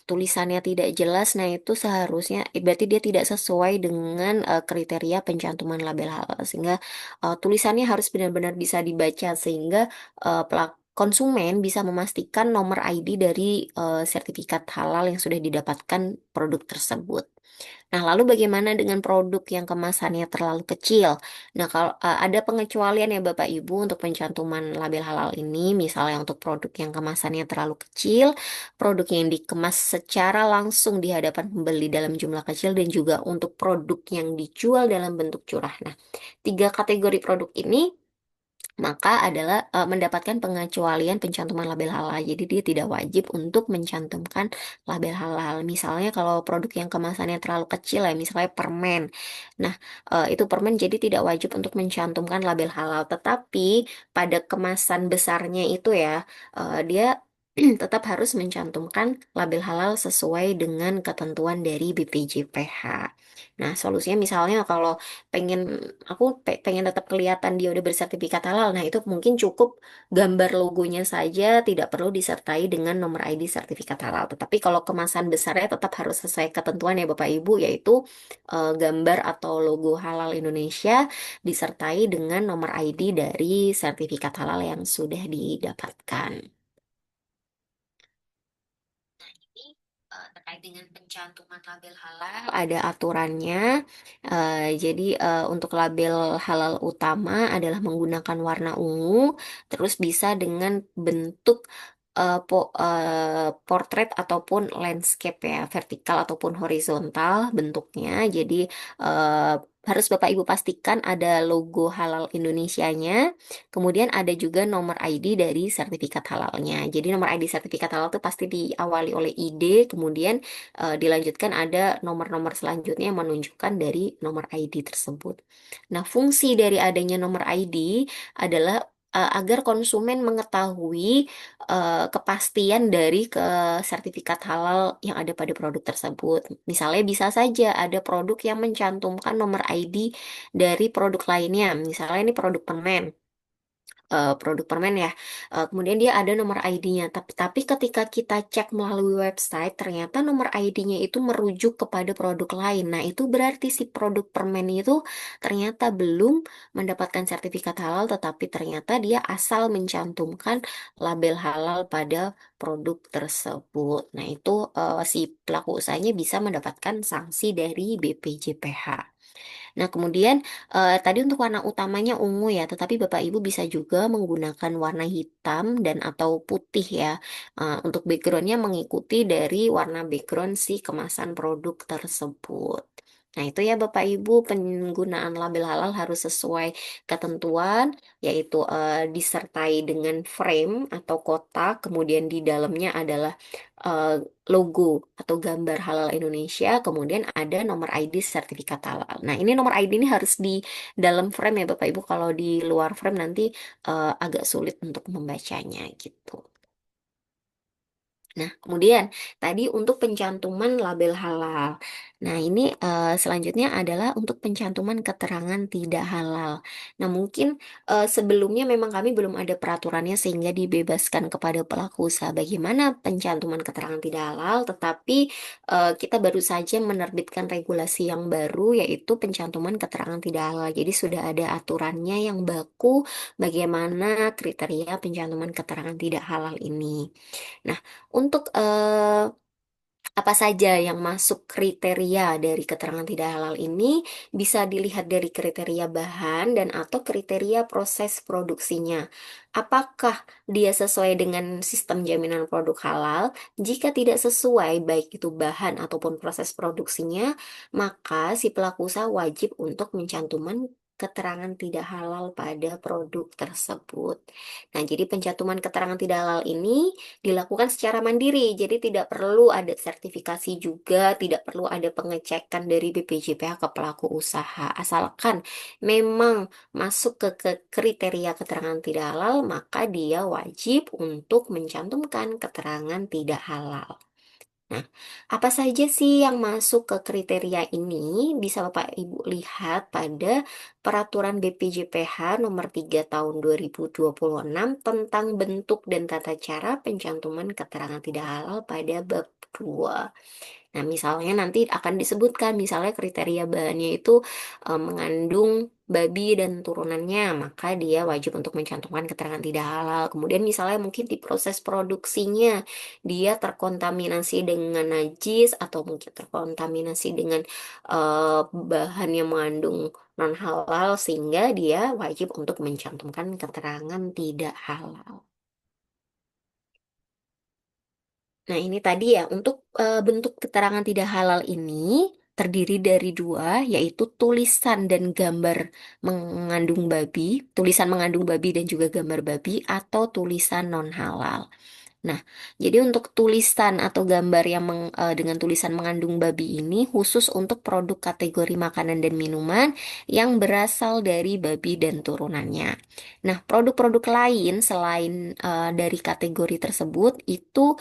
tulisannya tidak jelas, nah itu seharusnya berarti dia tidak sesuai dengan kriteria pencantuman label halal sehingga tulisannya harus benar-benar bisa dibaca sehingga konsumen bisa memastikan nomor ID dari sertifikat halal yang sudah didapatkan produk tersebut. Nah, lalu bagaimana dengan produk yang kemasannya terlalu kecil? Nah, kalau ada pengecualian ya Bapak Ibu untuk pencantuman label halal ini, misalnya untuk produk yang kemasannya terlalu kecil, produk yang dikemas secara langsung di hadapan pembeli dalam jumlah kecil, dan juga untuk produk yang dijual dalam bentuk curah. Nah, tiga kategori produk ini maka adalah mendapatkan pengecualian pencantuman label halal. Jadi dia tidak wajib untuk mencantumkan label halal. Misalnya kalau produk yang kemasannya terlalu kecil ya, misalnya permen. Nah, itu permen jadi tidak wajib untuk mencantumkan label halal. Tetapi pada kemasan besarnya itu ya, dia tetap harus mencantumkan label halal sesuai dengan ketentuan dari BPJPH. Nah, solusinya misalnya kalau pengen pengen tetap kelihatan dia udah bersertifikat halal. Nah, itu mungkin cukup gambar logonya saja, tidak perlu disertai dengan nomor ID sertifikat halal. Tetapi kalau kemasan besarnya tetap harus sesuai ketentuan ya Bapak Ibu, yaitu gambar atau logo halal Indonesia disertai dengan nomor ID dari sertifikat halal yang sudah didapatkan. Ini terkait dengan pencantuman label halal ada aturannya. Jadi untuk label halal utama adalah menggunakan warna ungu, terus bisa dengan bentuk portrait ataupun landscape ya, vertikal ataupun horizontal bentuknya. Jadi eh, harus Bapak Ibu pastikan ada logo halal Indonesianya. Kemudian ada juga nomor ID dari sertifikat halalnya. Jadi nomor ID sertifikat halal itu pasti diawali oleh ID, kemudian dilanjutkan ada nomor-nomor selanjutnya yang menunjukkan dari nomor ID tersebut. Nah, fungsi dari adanya nomor ID adalah agar konsumen mengetahui kepastian dari ke sertifikat halal yang ada pada produk tersebut. Misalnya bisa saja ada produk yang mencantumkan nomor ID dari produk lainnya. Misalnya ini produk permen, produk permen ya. Kemudian dia ada nomor ID-nya. Tapi ketika kita cek melalui website, ternyata nomor ID-nya itu merujuk kepada produk lain. Nah, itu berarti si produk permen itu ternyata belum mendapatkan sertifikat halal, tetapi ternyata dia asal mencantumkan label halal pada produk tersebut. Nah, itu si pelaku usahanya bisa mendapatkan sanksi dari BPJPH. Nah, kemudian tadi untuk warna utamanya ungu ya, tetapi Bapak Ibu bisa juga menggunakan warna hitam dan atau putih ya. Untuk backgroundnya mengikuti dari warna background si kemasan produk tersebut. Nah, itu ya Bapak Ibu, penggunaan label halal harus sesuai ketentuan, yaitu disertai dengan frame atau kotak, kemudian di dalamnya adalah eh, logo atau gambar halal Indonesia, kemudian ada nomor ID sertifikat halal. Nah, ini nomor ID ini harus di dalam frame ya Bapak Ibu, kalau di luar frame nanti agak sulit untuk membacanya gitu. Nah, kemudian tadi untuk pencantuman label halal. Nah, ini selanjutnya adalah untuk pencantuman keterangan tidak halal. Nah, mungkin sebelumnya memang kami belum ada peraturannya sehingga dibebaskan kepada pelaku usaha bagaimana pencantuman keterangan tidak halal, tetapi kita baru saja menerbitkan regulasi yang baru yaitu pencantuman keterangan tidak halal. Jadi sudah ada aturannya yang baku bagaimana kriteria pencantuman keterangan tidak halal ini. Nah, untuk apa saja yang masuk kriteria dari keterangan tidak halal ini bisa dilihat dari kriteria bahan dan atau kriteria proses produksinya. Apakah dia sesuai dengan sistem jaminan produk halal? Jika tidak sesuai, baik itu bahan ataupun proses produksinya, maka si pelaku usaha wajib untuk mencantumkan keterangan tidak halal pada produk tersebut. Nah, jadi pencantuman keterangan tidak halal ini dilakukan secara mandiri, jadi tidak perlu ada sertifikasi juga, tidak perlu ada pengecekan dari BPJPH ke pelaku usaha. Asalkan memang masuk ke kriteria keterangan tidak halal, maka dia wajib untuk mencantumkan keterangan tidak halal. Nah, apa saja sih yang masuk ke kriteria ini? Bisa Bapak Ibu lihat pada Peraturan BPJPH Nomor 3 Tahun 2026 tentang bentuk dan tata cara pencantuman keterangan tidak halal pada bab 2. Nah, misalnya nanti akan disebutkan, misalnya kriteria bahannya itu mengandung babi dan turunannya, maka dia wajib untuk mencantumkan keterangan tidak halal. Kemudian misalnya mungkin di proses produksinya, dia terkontaminasi dengan najis atau mungkin terkontaminasi dengan bahan yang mengandung non halal, sehingga dia wajib untuk mencantumkan keterangan tidak halal. Nah, ini tadi ya, untuk bentuk keterangan tidak halal ini terdiri dari dua, yaitu tulisan dan gambar mengandung babi, tulisan mengandung babi dan juga gambar babi, atau tulisan non halal. Nah, jadi untuk tulisan atau gambar yang dengan tulisan mengandung babi ini khusus untuk produk kategori makanan dan minuman yang berasal dari babi dan turunannya. Nah, produk-produk lain selain dari kategori tersebut itu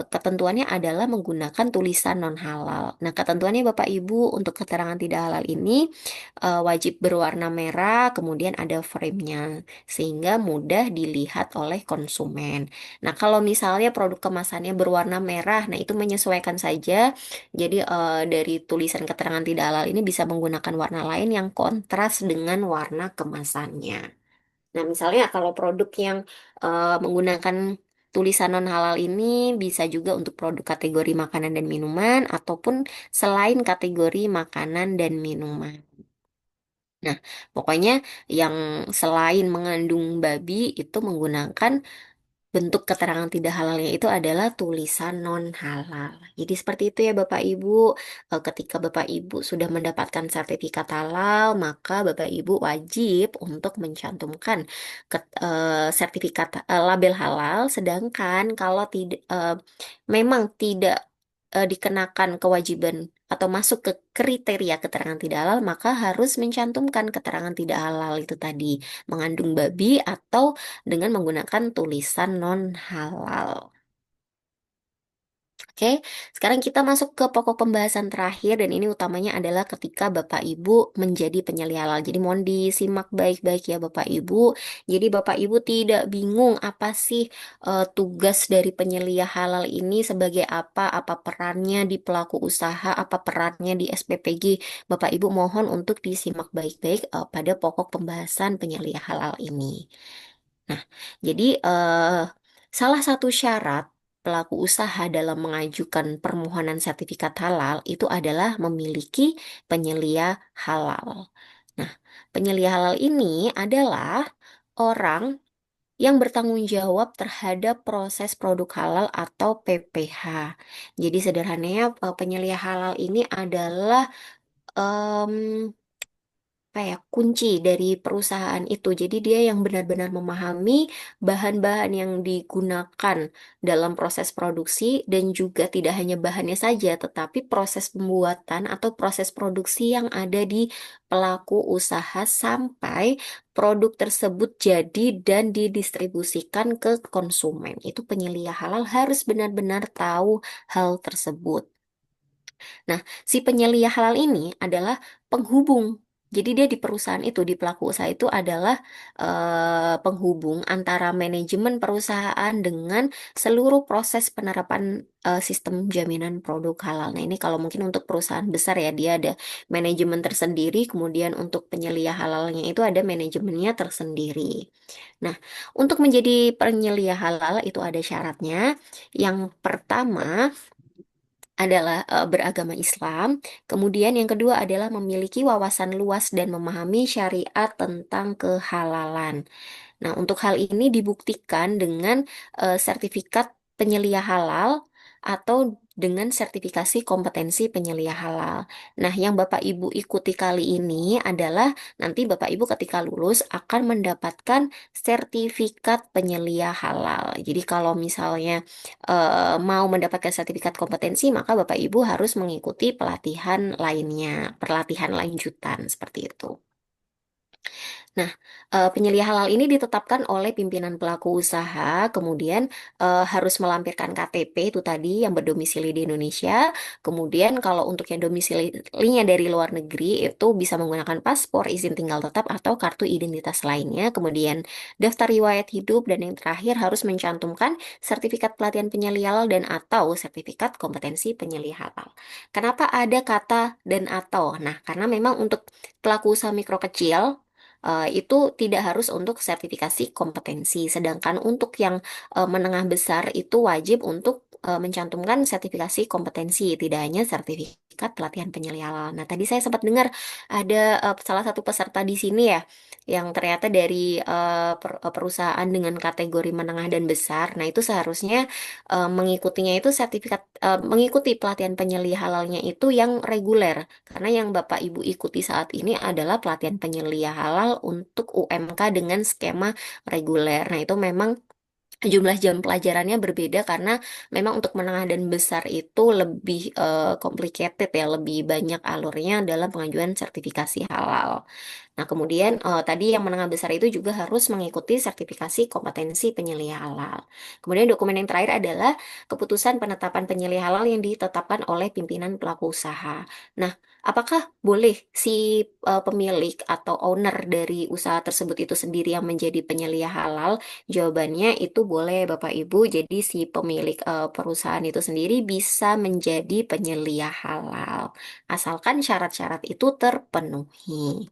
ketentuannya adalah menggunakan tulisan non halal. Nah, ketentuannya Bapak Ibu untuk keterangan tidak halal ini wajib berwarna merah, kemudian ada frame-nya sehingga mudah dilihat oleh konsumen. Nah, kalau misalnya produk kemasannya berwarna merah, nah itu menyesuaikan saja. Jadi dari tulisan keterangan tidak halal ini bisa menggunakan warna lain yang kontras dengan warna kemasannya. Nah, misalnya kalau produk yang menggunakan tulisan non halal ini bisa juga untuk produk kategori makanan dan minuman ataupun selain kategori makanan dan minuman. Nah, pokoknya yang selain mengandung babi itu menggunakan bentuk keterangan tidak halalnya itu adalah tulisan non halal. Jadi seperti itu ya Bapak Ibu. Ketika Bapak Ibu sudah mendapatkan sertifikat halal, maka Bapak Ibu wajib untuk mencantumkan sertifikat label halal. Sedangkan kalau tidak memang tidak dikenakan kewajiban atau masuk ke kriteria keterangan tidak halal, maka harus mencantumkan keterangan tidak halal itu tadi mengandung babi atau dengan menggunakan tulisan non halal. Oke, sekarang kita masuk ke pokok pembahasan terakhir dan ini utamanya adalah ketika Bapak Ibu menjadi penyelih halal. Jadi mohon disimak baik-baik ya Bapak Ibu. Jadi Bapak Ibu tidak bingung apa sih tugas dari penyelih halal ini sebagai apa perannya di pelaku usaha, apa perannya di SPPG. Bapak Ibu mohon untuk disimak baik-baik pada pokok pembahasan penyelih halal ini. Nah, jadi salah satu syarat pelaku usaha dalam mengajukan permohonan sertifikat halal itu adalah memiliki penyelia halal. Nah, penyelia halal ini adalah orang yang bertanggung jawab terhadap proses produk halal atau PPH. Jadi sederhananya penyelia halal ini adalah kayak kunci dari perusahaan itu. Jadi dia yang benar-benar memahami bahan-bahan yang digunakan dalam proses produksi dan juga tidak hanya bahannya saja, tetapi proses pembuatan atau proses produksi yang ada di pelaku usaha sampai produk tersebut jadi dan didistribusikan ke konsumen. Itu penyelia halal harus benar-benar tahu hal tersebut. Nah, si penyelia halal ini adalah penghubung. Jadi dia di perusahaan itu, di pelaku usaha itu adalah penghubung antara manajemen perusahaan dengan seluruh proses penerapan sistem jaminan produk halal. Nah, ini kalau mungkin untuk perusahaan besar ya, dia ada manajemen tersendiri, kemudian untuk penyelia halalnya itu ada manajemennya tersendiri. Nah, untuk menjadi penyelia halal itu ada syaratnya. Yang pertama, adalah beragama Islam. Kemudian yang kedua adalah memiliki wawasan luas dan memahami syariat tentang kehalalan. Nah, untuk hal ini dibuktikan dengan sertifikat penyelia halal atau dengan sertifikasi kompetensi penyelia halal. Nah, yang Bapak Ibu ikuti kali ini adalah nanti Bapak Ibu ketika lulus akan mendapatkan sertifikat penyelia halal. Jadi kalau misalnya mau mendapatkan sertifikat kompetensi, maka Bapak Ibu harus mengikuti pelatihan lainnya, pelatihan lanjutan seperti itu. Nah, penyelia halal ini ditetapkan oleh pimpinan pelaku usaha, kemudian harus melampirkan KTP itu tadi yang berdomisili di Indonesia. Kemudian kalau untuk yang domisilinya dari luar negeri itu bisa menggunakan paspor, izin tinggal tetap atau kartu identitas lainnya. Kemudian daftar riwayat hidup dan yang terakhir harus mencantumkan sertifikat pelatihan penyelia halal dan atau sertifikat kompetensi penyelia halal. Kenapa ada kata dan atau? Nah, karena memang untuk pelaku usaha mikro kecil itu tidak harus untuk sertifikasi kompetensi. Sedangkan untuk yang menengah besar itu wajib untuk mencantumkan sertifikasi kompetensi, tidak hanya sertifikat pelatihan penyelia halal. Nah, tadi saya sempat dengar ada salah satu peserta di sini ya, yang ternyata dari perusahaan dengan kategori menengah dan besar. Nah, itu seharusnya mengikutinya itu mengikuti pelatihan penyelia halalnya itu yang reguler. Karena yang Bapak Ibu ikuti saat ini adalah pelatihan penyelia halal untuk UMK dengan skema reguler. Nah, itu memang jumlah jam pelajarannya berbeda karena memang untuk menengah dan besar itu lebih complicated ya, lebih banyak alurnya dalam pengajuan sertifikasi halal. Nah, kemudian tadi yang menengah besar itu juga harus mengikuti sertifikasi kompetensi penyelia halal. Kemudian dokumen yang terakhir adalah keputusan penetapan penyelia halal yang ditetapkan oleh pimpinan pelaku usaha. Nah, apakah boleh si pemilik atau owner dari usaha tersebut itu sendiri yang menjadi penyelia halal? Jawabannya itu boleh Bapak Ibu. Jadi si pemilik perusahaan itu sendiri bisa menjadi penyelia halal. Asalkan syarat-syarat itu terpenuhi.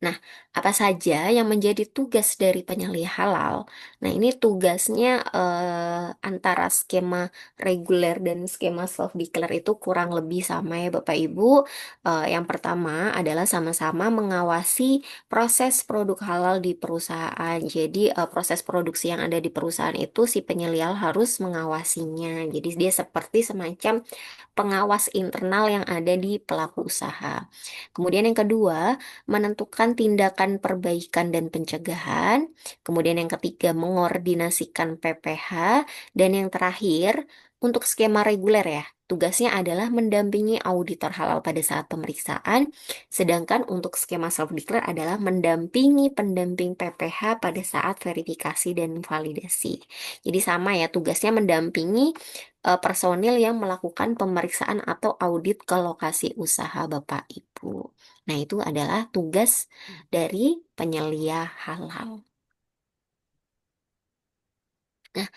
Nah, apa saja yang menjadi tugas dari penyelia halal? Nah, ini tugasnya antara skema reguler dan skema self-declare itu kurang lebih sama ya Bapak Ibu. Yang pertama adalah sama-sama mengawasi proses produk halal di perusahaan. Jadi, proses produksi yang ada di perusahaan itu si penyelia harus mengawasinya. Jadi, dia seperti semacam pengawas internal yang ada di pelaku usaha. Kemudian yang kedua, menentukan tindakan perbaikan dan pencegahan. Kemudian yang ketiga, mengordinasikan PPH. Dan yang terakhir, untuk skema reguler ya, tugasnya adalah mendampingi auditor halal pada saat pemeriksaan. Sedangkan untuk skema self-declare adalah mendampingi pendamping PPH pada saat verifikasi dan validasi. Jadi sama ya, tugasnya mendampingi personil yang melakukan pemeriksaan atau audit ke lokasi usaha Bapak Ibu. Nah, itu adalah tugas dari penyelia halal. Nah,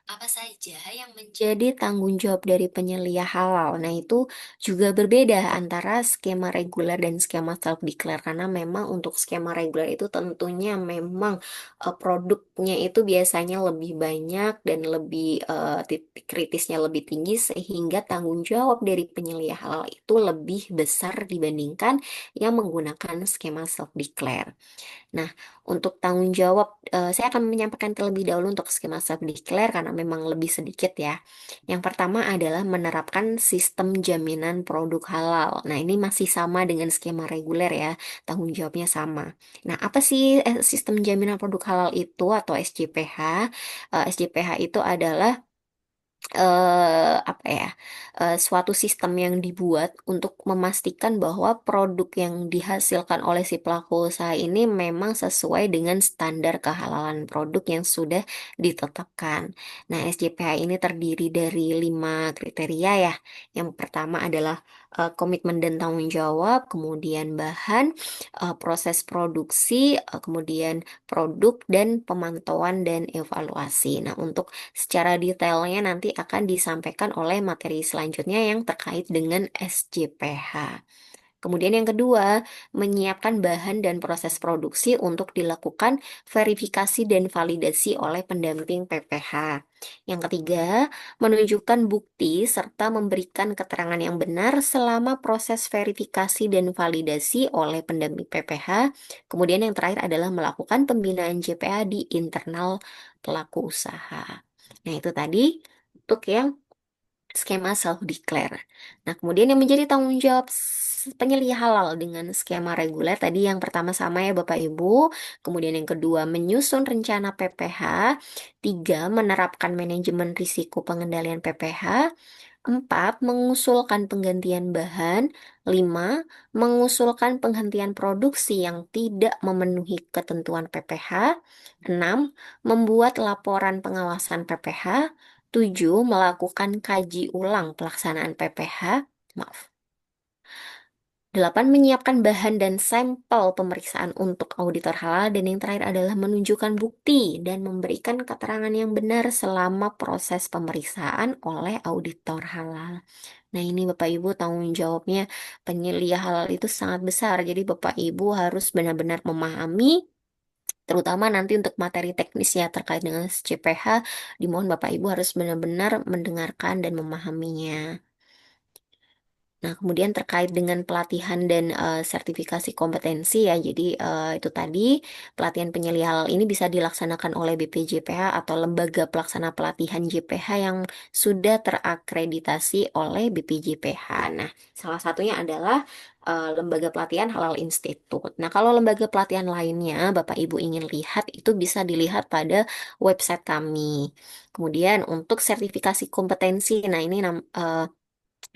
apa saja yang menjadi tanggung jawab dari penyelia halal? Nah, itu juga berbeda antara skema reguler dan skema self-declare karena memang untuk skema reguler itu tentunya memang produknya itu biasanya lebih banyak dan lebih titik kritisnya lebih tinggi sehingga tanggung jawab dari penyelia halal itu lebih besar dibandingkan yang menggunakan skema self-declare. Nah, untuk tanggung jawab, saya akan menyampaikan terlebih dahulu untuk skema self-declare karena memang lebih sedikit ya. Yang pertama adalah menerapkan sistem jaminan produk halal. Nah, ini masih sama dengan skema reguler ya, tanggung jawabnya sama. Nah, apa sih sistem jaminan produk halal itu atau SJPH? SJPH itu adalah apa ya suatu sistem yang dibuat untuk memastikan bahwa produk yang dihasilkan oleh si pelaku usaha ini memang sesuai dengan standar kehalalan produk yang sudah ditetapkan. Nah, SJPH ini terdiri dari 5 kriteria ya. Yang pertama adalah komitmen dan tanggung jawab, kemudian bahan, proses produksi, kemudian produk dan pemantauan dan evaluasi. Nah, untuk secara detailnya nanti akan disampaikan oleh materi selanjutnya yang terkait dengan SJPH. Kemudian yang kedua, menyiapkan bahan dan proses produksi untuk dilakukan verifikasi dan validasi oleh pendamping PPH. Yang ketiga, menunjukkan bukti serta memberikan keterangan yang benar selama proses verifikasi dan validasi oleh pendamping PPH. Kemudian yang terakhir adalah melakukan pembinaan JPA di internal pelaku usaha. Nah, itu tadi untuk yang skema self-declare. Nah, kemudian yang menjadi tanggung jawab penyelia halal dengan skema reguler tadi yang pertama sama ya Bapak Ibu, kemudian yang kedua menyusun rencana PPH, tiga menerapkan manajemen risiko pengendalian PPH, empat mengusulkan penggantian bahan, lima mengusulkan penghentian produksi yang tidak memenuhi ketentuan PPH, enam membuat laporan pengawasan PPH, 7. Melakukan kaji ulang pelaksanaan PPH. Maaf. 8. Menyiapkan bahan dan sampel pemeriksaan untuk auditor halal. Dan yang terakhir adalah menunjukkan bukti dan memberikan keterangan yang benar selama proses pemeriksaan oleh auditor halal. Nah, ini Bapak Ibu tanggung jawabnya penyelia halal itu sangat besar. Jadi Bapak Ibu harus benar-benar memahami, terutama nanti untuk materi teknisnya terkait dengan CPH, dimohon Bapak Ibu harus benar-benar mendengarkan dan memahaminya. Nah, kemudian terkait dengan pelatihan dan sertifikasi kompetensi ya, jadi itu tadi pelatihan penyelia halal ini bisa dilaksanakan oleh BPJPH atau Lembaga Pelaksana Pelatihan JPH yang sudah terakreditasi oleh BPJPH. Nah, salah satunya adalah Lembaga Pelatihan Halal Institute. Nah, kalau lembaga pelatihan lainnya Bapak Ibu ingin lihat itu bisa dilihat pada website kami. Kemudian untuk sertifikasi kompetensi, nah ini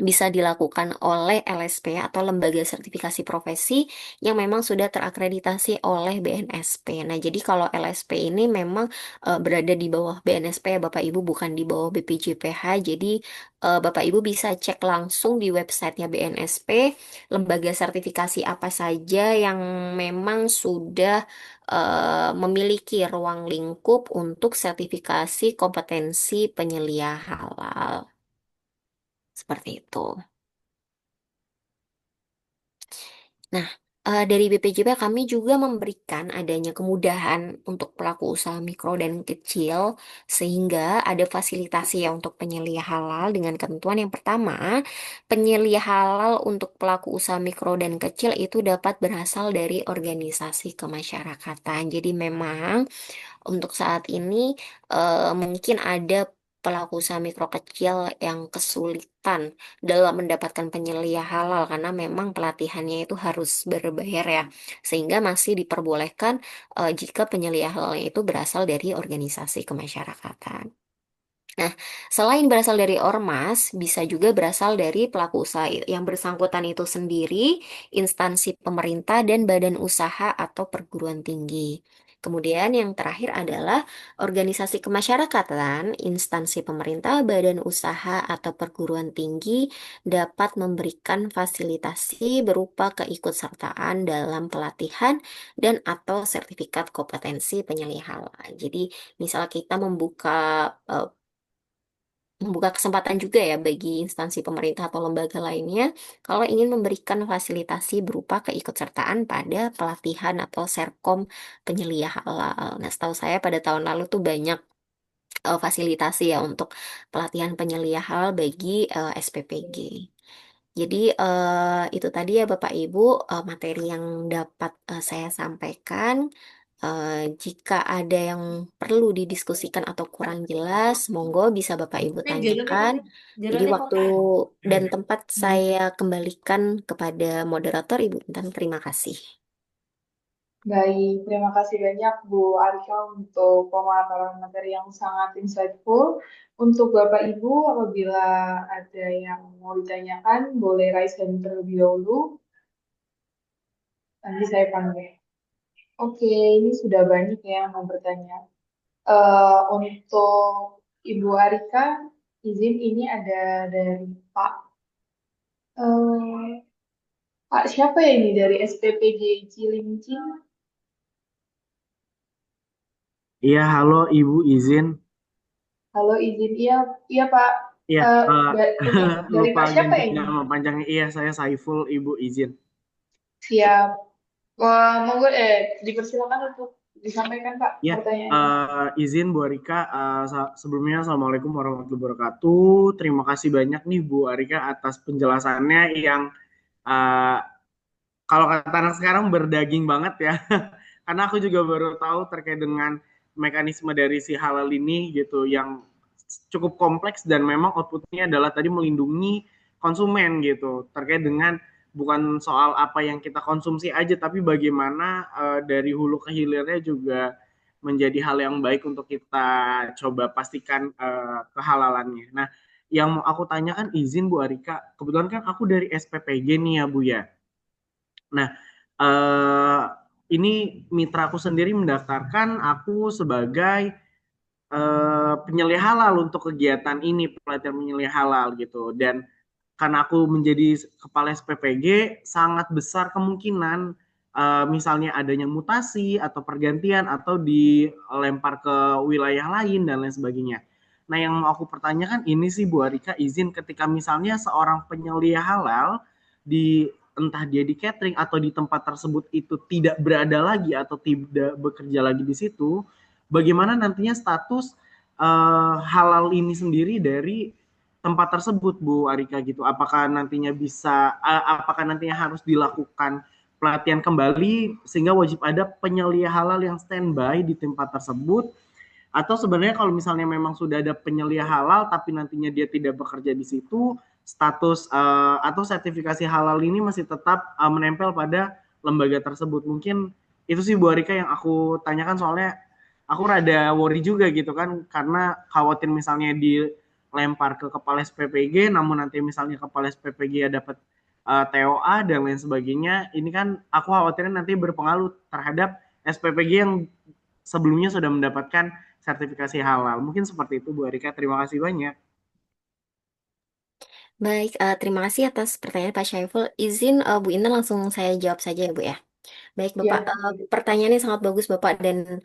bisa dilakukan oleh LSP atau Lembaga Sertifikasi Profesi yang memang sudah terakreditasi oleh BNSP. Nah, jadi kalau LSP ini memang berada di bawah BNSP ya Bapak Ibu, bukan di bawah BPJPH. Jadi Bapak Ibu bisa cek langsung di websitenya BNSP, lembaga sertifikasi apa saja yang memang sudah memiliki ruang lingkup untuk sertifikasi kompetensi penyelia halal. Seperti itu. Nah, dari BPJP kami juga memberikan adanya kemudahan untuk pelaku usaha mikro dan kecil, sehingga ada fasilitasi ya untuk penyelia halal dengan ketentuan yang pertama, penyelia halal untuk pelaku usaha mikro dan kecil itu dapat berasal dari organisasi kemasyarakatan. Jadi memang untuk saat ini mungkin ada pelaku usaha mikro kecil yang kesulitan dalam mendapatkan penyelia halal karena memang pelatihannya itu harus berbayar ya. Sehingga masih diperbolehkan jika penyelia halalnya itu berasal dari organisasi kemasyarakatan. Nah, selain berasal dari ormas, bisa juga berasal dari pelaku usaha yang bersangkutan itu sendiri, instansi pemerintah, dan badan usaha atau perguruan tinggi. Kemudian yang terakhir adalah organisasi kemasyarakatan, instansi pemerintah, badan usaha, atau perguruan tinggi dapat memberikan fasilitasi berupa keikutsertaan dalam pelatihan dan atau sertifikat kompetensi penyelia halal. Jadi, misal kita membuka kesempatan juga ya bagi instansi pemerintah atau lembaga lainnya kalau ingin memberikan fasilitasi berupa keikutsertaan pada pelatihan atau serkom penyelia halal. Nah, setahu saya pada tahun lalu tuh banyak fasilitasi ya untuk pelatihan penyelia halal bagi SPPG. Jadi itu tadi ya Bapak Ibu materi yang dapat saya sampaikan. Jika ada yang perlu didiskusikan atau kurang jelas, monggo bisa Bapak Ibu tanyakan. Jadi waktu dan tempat saya kembalikan kepada moderator Ibu Intan. Terima kasih. Baik, terima kasih banyak Bu Arika untuk pemaparan materi yang sangat insightful. Untuk Bapak Ibu, apabila ada yang mau ditanyakan, boleh raise hand terlebih dahulu. Nanti saya panggil. Oke, ini sudah banyak ya yang mau bertanya. Untuk Ibu Arika, izin ini ada dari Pak. Eh, Pak siapa ya ini dari SPPJ Cilincing? Iya, halo Ibu izin. Halo, izin. Iya, iya Pak. Iya, Untuk dari lupa Pak siapa ganti ya ini? nama panjangnya. Iya, saya Saiful, Ibu izin. Siap. Wah, monggo dipersilakan untuk disampaikan Pak Iya, pertanyaannya. izin Bu Arika. Sebelumnya Assalamualaikum warahmatullahi wabarakatuh. Terima kasih banyak nih Bu Arika atas penjelasannya yang eh, kalau kata anak sekarang berdaging banget ya. Karena aku juga baru tahu terkait dengan mekanisme dari si halal ini gitu yang cukup kompleks dan memang outputnya adalah tadi melindungi konsumen gitu terkait dengan bukan soal apa yang kita konsumsi aja tapi bagaimana dari hulu ke hilirnya juga menjadi hal yang baik untuk kita coba pastikan kehalalannya. Nah, yang mau aku tanyakan izin Bu Arika, kebetulan kan aku dari SPPG nih ya Bu ya. Nah, eh, ini mitraku sendiri mendaftarkan aku sebagai penyelih halal untuk kegiatan ini, pelatihan penyelih halal gitu. Dan karena aku menjadi kepala SPPG, sangat besar kemungkinan misalnya adanya mutasi atau pergantian atau dilempar ke wilayah lain dan lain sebagainya. Nah, yang mau aku pertanyakan ini sih Bu Arika, izin ketika misalnya seorang penyelia halal di entah dia di catering atau di tempat tersebut itu tidak berada lagi atau tidak bekerja lagi di situ, bagaimana nantinya status halal ini sendiri dari tempat tersebut Bu Arika gitu. Apakah nantinya bisa apakah nantinya harus dilakukan pelatihan kembali sehingga wajib ada penyelia halal yang standby di tempat tersebut atau sebenarnya kalau misalnya memang sudah ada penyelia halal tapi nantinya dia tidak bekerja di situ status atau sertifikasi halal ini masih tetap menempel pada lembaga tersebut. Mungkin itu sih Bu Arika yang aku tanyakan soalnya aku rada worry juga gitu kan karena khawatir misalnya dilempar ke kepala SPPG namun nanti misalnya kepala SPPG dapat TOA dan lain sebagainya ini kan aku khawatirnya nanti berpengaruh terhadap SPPG yang sebelumnya sudah mendapatkan sertifikasi halal. Mungkin seperti itu Bu Erika. Terima kasih banyak. Baik, terima kasih atas pertanyaan Pak Syaiful. Izin Bu Intan langsung saya jawab saja ya Bu ya. Baik Bapak, Ya, pertanyaannya sangat bagus Bapak dan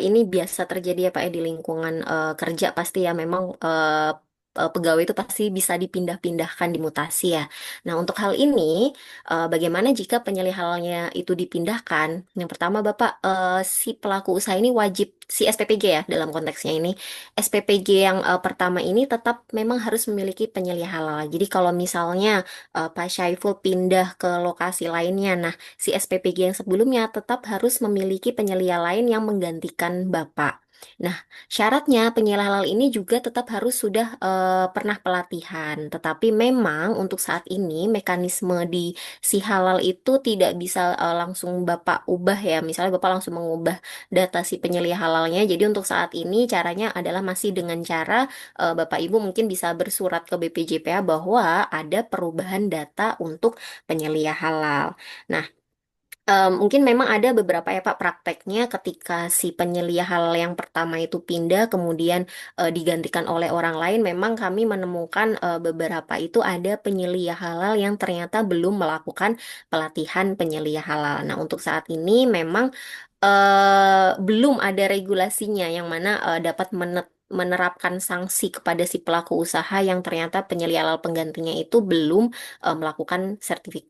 ini biasa terjadi ya Pak ya di lingkungan kerja pasti ya memang pegawai itu pasti bisa dipindah-pindahkan dimutasi ya. Nah untuk hal ini bagaimana jika penyelih halalnya itu dipindahkan? Yang pertama Bapak si pelaku usaha ini wajib si SPPG ya dalam konteksnya ini SPPG yang pertama ini tetap memang harus memiliki penyelih halal. Jadi kalau misalnya Pak Syaiful pindah ke lokasi lainnya, nah si SPPG yang sebelumnya tetap harus memiliki penyelia lain yang menggantikan Bapak. Nah, syaratnya penyelia halal ini juga tetap harus sudah pernah pelatihan. Tetapi memang untuk saat ini mekanisme di si halal itu tidak bisa langsung Bapak ubah ya. Misalnya Bapak langsung mengubah data si penyelia halalnya. Jadi untuk saat ini caranya adalah masih dengan cara Bapak Ibu mungkin bisa bersurat ke BPJPA bahwa ada perubahan data untuk penyelia halal. Nah, mungkin memang ada beberapa ya Pak prakteknya ketika si penyelia halal yang pertama itu pindah kemudian digantikan oleh orang lain memang kami menemukan beberapa itu ada penyelia halal yang ternyata belum melakukan pelatihan penyelia halal. Nah, untuk saat ini memang belum ada regulasinya yang mana dapat menerapkan sanksi kepada si pelaku usaha yang ternyata penyelia halal penggantinya itu belum melakukan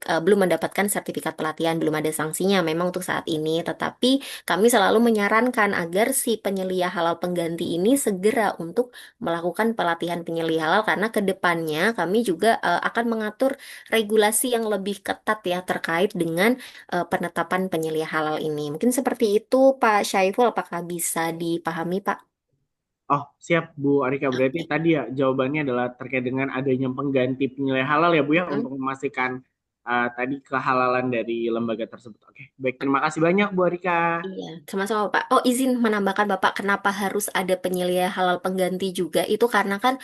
belum mendapatkan sertifikat pelatihan, belum ada sanksinya memang untuk saat ini. Tetapi kami selalu menyarankan agar si penyelia halal pengganti ini segera untuk melakukan pelatihan penyelia halal karena ke depannya kami juga akan mengatur regulasi yang lebih ketat ya terkait dengan penetapan penyelia halal ini. Mungkin seperti itu Pak Syaiful, apakah bisa dipahami Pak? Oh, siap Bu Arika. Berarti Oke. tadi ya jawabannya adalah terkait dengan adanya pengganti penilai halal ya Bu ya Mm-mm. untuk memastikan tadi kehalalan dari lembaga tersebut. Oke, baik. Terima kasih banyak Bu Arika. Iya, sama-sama Pak. Oh, izin menambahkan Bapak, kenapa harus ada penyelia halal pengganti juga? Itu karena kan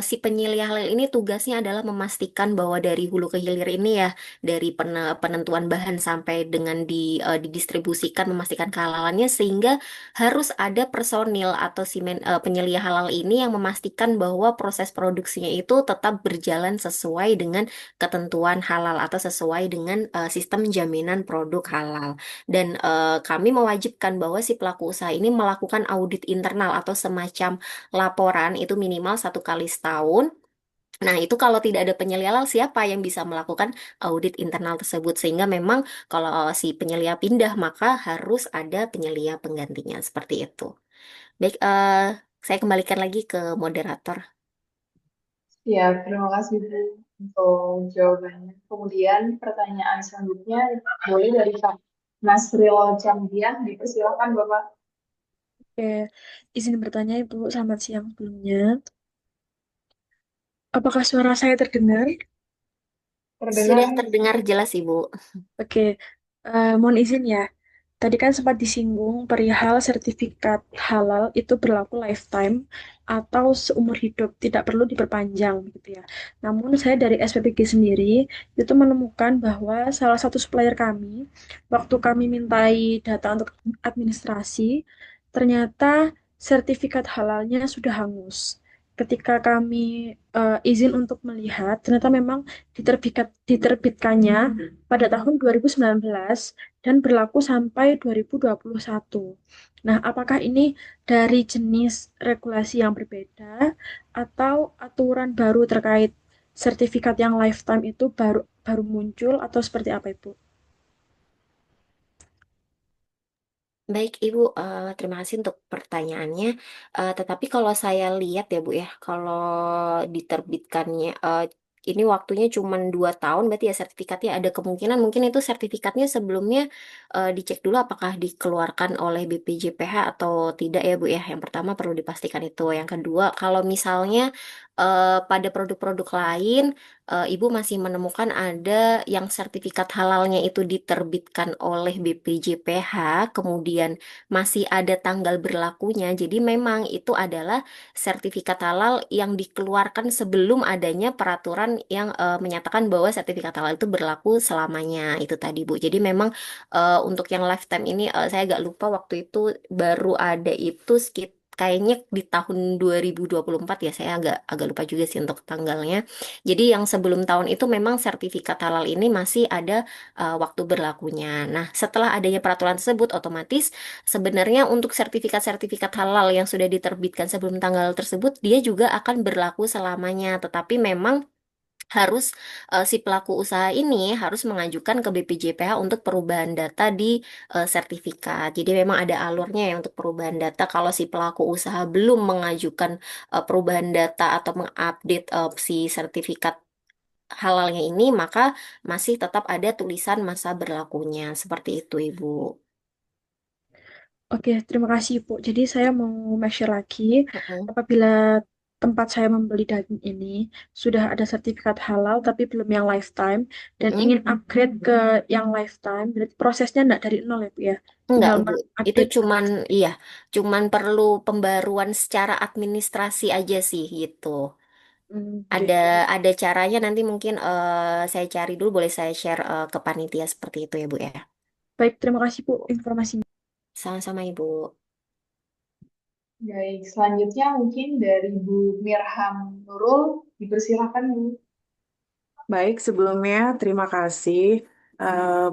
si penyelia halal ini tugasnya adalah memastikan bahwa dari hulu ke hilir ini ya, dari penentuan bahan sampai dengan didistribusikan, memastikan kehalalannya, sehingga harus ada personil atau penyelia halal ini yang memastikan bahwa proses produksinya itu tetap berjalan sesuai dengan ketentuan halal atau sesuai dengan sistem jaminan produk halal. Dan kami mewajibkan bahwa si pelaku usaha ini melakukan audit internal atau semacam laporan itu minimal 1 kali setahun. Nah, itu kalau tidak ada penyelia halal, siapa yang bisa melakukan audit internal tersebut? Sehingga memang kalau si penyelia pindah, maka harus ada penyelia penggantinya. Seperti itu. Baik, saya kembalikan lagi ke moderator. ya, terima kasih Bu untuk jawabannya. Kemudian pertanyaan selanjutnya boleh dari Kak Nasril Camdian, dipersilakan Bapak. Oke, izin bertanya Ibu, selamat siang sebelumnya. Apakah suara saya terdengar? Terdengar Sudah nih. terdengar jelas, Ibu. Oke, mohon izin ya. Tadi kan sempat disinggung perihal sertifikat halal itu berlaku lifetime atau seumur hidup, tidak perlu diperpanjang gitu ya. Namun saya dari SPPG sendiri itu menemukan bahwa salah satu supplier kami, waktu kami mintai data untuk administrasi, ternyata sertifikat halalnya sudah hangus. Ketika kami izin untuk melihat, ternyata memang diterbitkannya pada tahun 2019 dan berlaku sampai 2021. Nah, apakah ini dari jenis regulasi yang berbeda atau aturan baru terkait sertifikat yang lifetime itu baru baru muncul atau seperti apa, Ibu? Baik, Ibu, terima kasih untuk pertanyaannya. Tetapi kalau saya lihat ya, Bu ya, kalau diterbitkannya, ini waktunya cuma 2 tahun, berarti ya sertifikatnya ada kemungkinan mungkin itu sertifikatnya sebelumnya dicek dulu apakah dikeluarkan oleh BPJPH atau tidak ya, Bu ya. Yang pertama perlu dipastikan itu. Yang kedua, kalau misalnya pada produk-produk lain Ibu masih menemukan ada yang sertifikat halalnya itu diterbitkan oleh BPJPH, kemudian masih ada tanggal berlakunya. Jadi memang itu adalah sertifikat halal yang dikeluarkan sebelum adanya peraturan yang menyatakan bahwa sertifikat halal itu berlaku selamanya. Itu tadi, Bu. Jadi memang untuk yang lifetime ini saya agak lupa waktu itu baru ada itu sekitar kayaknya di tahun 2024 ya, saya agak agak lupa juga sih untuk tanggalnya. Jadi yang sebelum tahun itu memang sertifikat halal ini masih ada waktu berlakunya. Nah, setelah adanya peraturan tersebut, otomatis sebenarnya untuk sertifikat-sertifikat halal yang sudah diterbitkan sebelum tanggal tersebut, dia juga akan berlaku selamanya. Tetapi memang harus si pelaku usaha ini harus mengajukan ke BPJPH untuk perubahan data di sertifikat. Jadi memang ada alurnya ya untuk perubahan data. Kalau si pelaku usaha belum mengajukan perubahan data atau mengupdate si sertifikat halalnya ini, maka masih tetap ada tulisan masa berlakunya. Seperti itu, Ibu. Oke, terima kasih, Ibu. Jadi saya mau make-sure lagi, Mm-mm. apabila tempat saya membeli daging ini sudah ada sertifikat halal tapi belum yang lifetime dan Mm-mm. ingin upgrade ke yang lifetime, berarti prosesnya enggak dari nol ya, Bu ya. Enggak, Tinggal Bu. Itu update. cuman, iya, cuman perlu pembaruan secara administrasi aja sih, gitu. Ada Gitu. ada caranya nanti mungkin saya cari dulu, boleh saya share ke panitia seperti itu ya, Bu ya. Baik, terima kasih, Bu, informasinya. Sama-sama, Ibu. Baik, selanjutnya mungkin dari Bu Mirham Nurul, dipersilakan Bu. Baik, sebelumnya terima kasih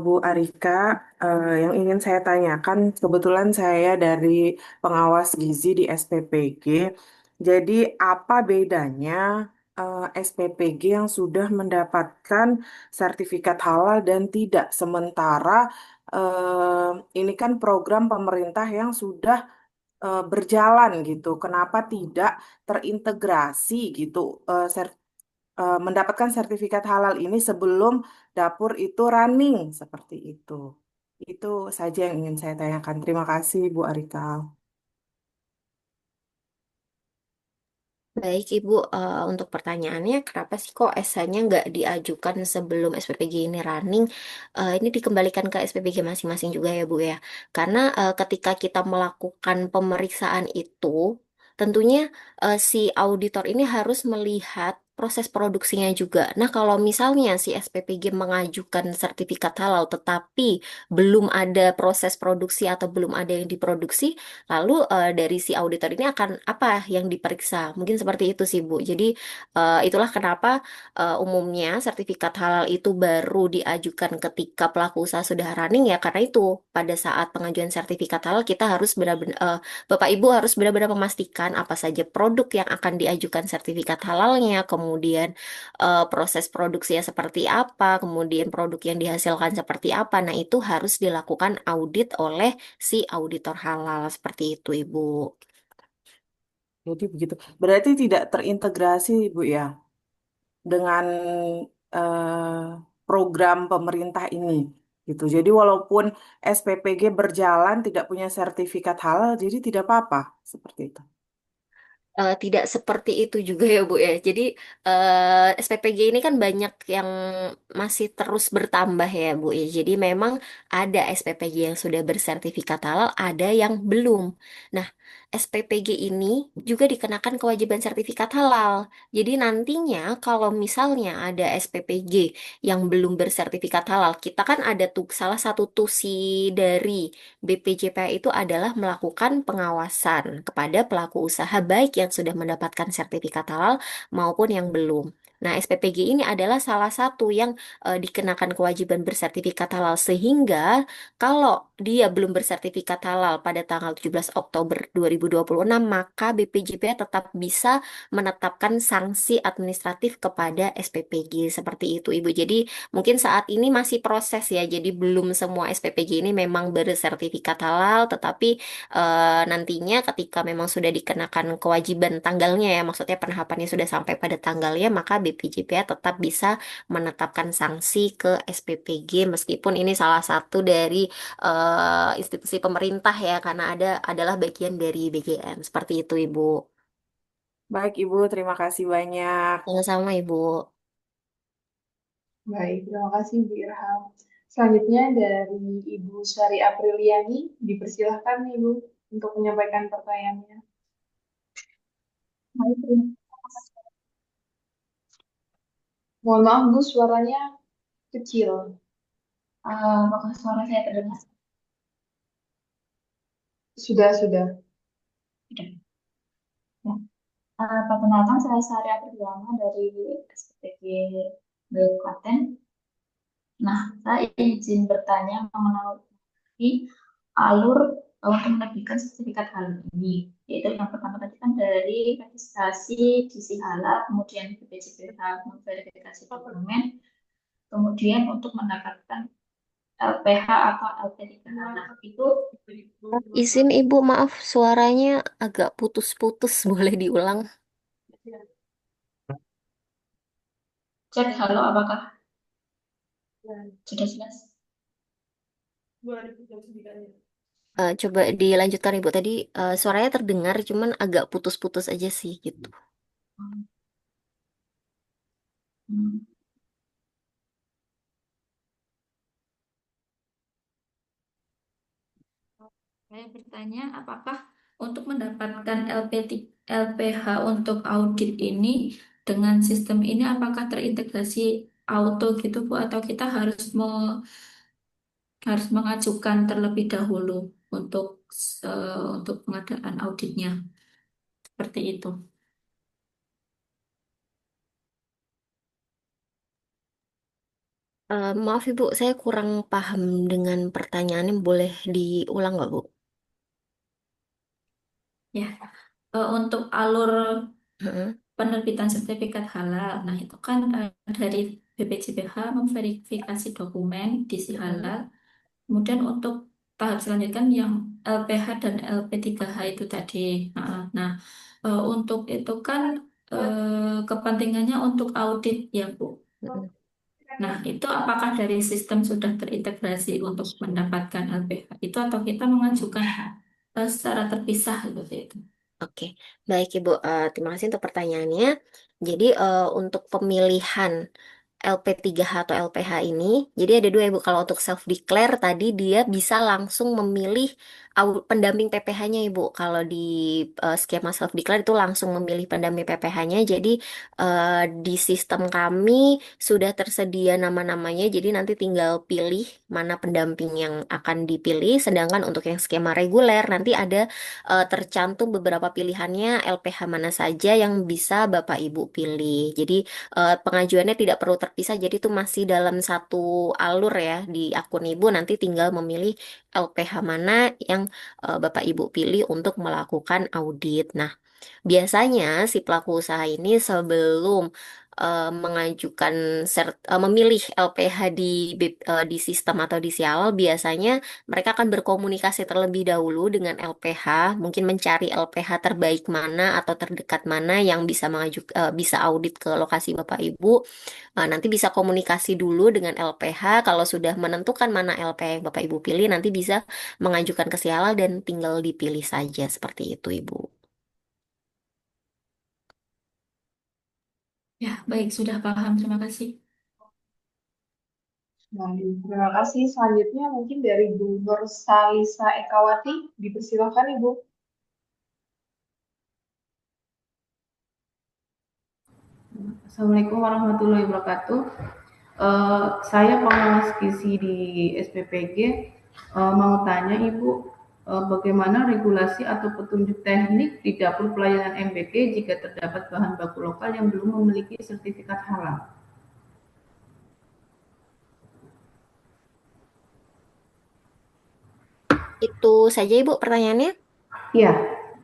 Bu Arika. Yang ingin saya tanyakan, kebetulan saya dari pengawas gizi di SPPG. Jadi, apa bedanya SPPG yang sudah mendapatkan sertifikat halal dan tidak? Sementara ini kan program pemerintah yang sudah berjalan gitu. Kenapa tidak terintegrasi gitu mendapatkan sertifikat halal ini sebelum dapur itu running seperti itu. Itu saja yang ingin saya tanyakan. Terima kasih, Bu Arika. Baik, Ibu, untuk pertanyaannya, kenapa sih kok SA-nya nggak diajukan sebelum SPPG ini running? Ini dikembalikan ke SPPG masing-masing juga ya, Bu ya. Karena ketika kita melakukan pemeriksaan itu, tentunya si auditor ini harus melihat proses produksinya juga. Nah, kalau misalnya si SPPG mengajukan sertifikat halal tetapi belum ada proses produksi atau belum ada yang diproduksi, lalu dari si auditor ini akan apa yang diperiksa? Mungkin seperti itu sih, Bu. Jadi itulah kenapa umumnya sertifikat halal itu baru diajukan ketika pelaku usaha sudah running ya, karena itu pada saat pengajuan sertifikat halal kita harus benar-benar Bapak Ibu harus benar-benar memastikan apa saja produk yang akan diajukan sertifikat halalnya, kemudian proses produksinya seperti apa, kemudian produk yang dihasilkan seperti apa. Nah, itu harus dilakukan audit oleh si auditor halal seperti itu, Ibu. Jadi begitu. Berarti tidak terintegrasi, Bu ya, dengan program pemerintah ini gitu. Jadi walaupun SPPG berjalan tidak punya sertifikat halal, jadi tidak apa-apa seperti itu. Tidak seperti itu juga ya Bu ya. Jadi SPPG ini kan banyak yang masih terus bertambah ya Bu ya. Jadi memang ada SPPG yang sudah bersertifikat halal, ada yang belum. Nah, SPPG ini juga dikenakan kewajiban sertifikat halal. Jadi nantinya kalau misalnya ada SPPG yang belum bersertifikat halal, kita kan ada tuh salah satu tusi dari BPJPH itu adalah melakukan pengawasan kepada pelaku usaha baik yang sudah mendapatkan sertifikat halal maupun yang belum. Nah, SPPG ini adalah salah satu yang dikenakan kewajiban bersertifikat halal sehingga kalau dia belum bersertifikat halal pada tanggal 17 Oktober 2026, maka BPJPH tetap bisa menetapkan sanksi administratif kepada SPPG seperti itu, Ibu. Jadi mungkin saat ini masih proses ya, jadi belum semua SPPG ini memang bersertifikat halal, tetapi nantinya ketika memang sudah dikenakan kewajiban tanggalnya ya, maksudnya penetapannya sudah sampai pada tanggalnya, maka BPJPH tetap bisa menetapkan sanksi ke SPPG meskipun ini salah satu dari institusi pemerintah ya, karena adalah bagian dari BGN. Seperti itu, Ibu. Baik, Ibu, terima kasih banyak. Sama-sama, Ibu. Baik, terima kasih Bu Irham. Selanjutnya dari Ibu Sari Apriliani, dipersilahkan Ibu untuk menyampaikan pertanyaannya. Baik, Mohon maaf Bu, suaranya kecil. apakah suara saya terdengar? Sudah. Tidak. Ya. Perkenalkan, saya Sari Aprilama dari SPTG Klaten. Nah, saya izin bertanya mengenai alur untuk menerbitkan sertifikat halal ini. Yaitu yang pertama tadi kan dari registrasi GC halal, kemudian BPJPH memverifikasi dokumen, kemudian untuk mendapatkan LPH atau LP3H. Nah, itu Izin Ibu, maaf suaranya agak putus-putus, boleh diulang? cek halo apakah sudah jelas? Coba dilanjutkan Ibu tadi suaranya terdengar cuman agak putus-putus aja sih gitu. Hmm. Saya bertanya, apakah untuk mendapatkan LPH untuk audit ini dengan sistem ini apakah terintegrasi auto gitu Bu atau kita harus mengajukan terlebih dahulu untuk untuk pengadaan auditnya seperti itu. Maaf Ibu, saya kurang paham dengan pertanyaannya. Boleh diulang nggak Bu? Ya, untuk alur Heeh. penerbitan sertifikat halal. Nah, itu kan dari BPJPH memverifikasi dokumen diisi halal. Kemudian untuk tahap selanjutnya kan yang LPH dan LP3H itu tadi. Nah, untuk itu kan kepentingannya untuk audit ya, Bu. Heeh. Nah, itu apakah dari sistem sudah terintegrasi untuk mendapatkan LPH itu atau kita mengajukan secara terpisah seperti itu? Oke, baik Ibu. Terima kasih untuk pertanyaannya. Jadi untuk pemilihan LP3H atau LPH ini, jadi ada dua Ibu. Kalau untuk self declare tadi dia bisa langsung memilih pendamping PPH-nya Ibu. Kalau di skema self declare itu langsung memilih pendamping PPH-nya. Jadi di sistem kami sudah tersedia nama-namanya. Jadi nanti tinggal pilih mana pendamping yang akan dipilih. Sedangkan untuk yang skema reguler nanti ada tercantum beberapa pilihannya LPH mana saja yang bisa Bapak Ibu pilih. Jadi pengajuannya tidak perlu terpisah, jadi itu masih dalam satu alur ya di akun Ibu, nanti tinggal memilih LPH mana yang Bapak Ibu pilih untuk melakukan audit. Nah, biasanya si pelaku usaha ini sebelum mengajukan memilih LPH di sistem atau di Sial, biasanya mereka akan berkomunikasi terlebih dahulu dengan LPH, mungkin mencari LPH terbaik mana atau terdekat mana yang bisa bisa audit ke lokasi Bapak Ibu. Nanti bisa komunikasi dulu dengan LPH. Kalau sudah menentukan mana LPH yang Bapak Ibu pilih, nanti bisa mengajukan ke Sial dan tinggal dipilih saja seperti itu, Ibu. Ya, baik, sudah paham. Terima kasih. Nah, terima kasih. Selanjutnya mungkin dari Bu Nur Salisa Ekawati, dipersilakan Ibu. Assalamualaikum warahmatullahi wabarakatuh. Saya pengawas gizi di SPPG, mau tanya Ibu, bagaimana regulasi atau petunjuk teknik di dapur pelayanan MBG jika terdapat bahan baku lokal yang belum memiliki sertifikat halal? Itu saja, Ibu, pertanyaannya. Iya,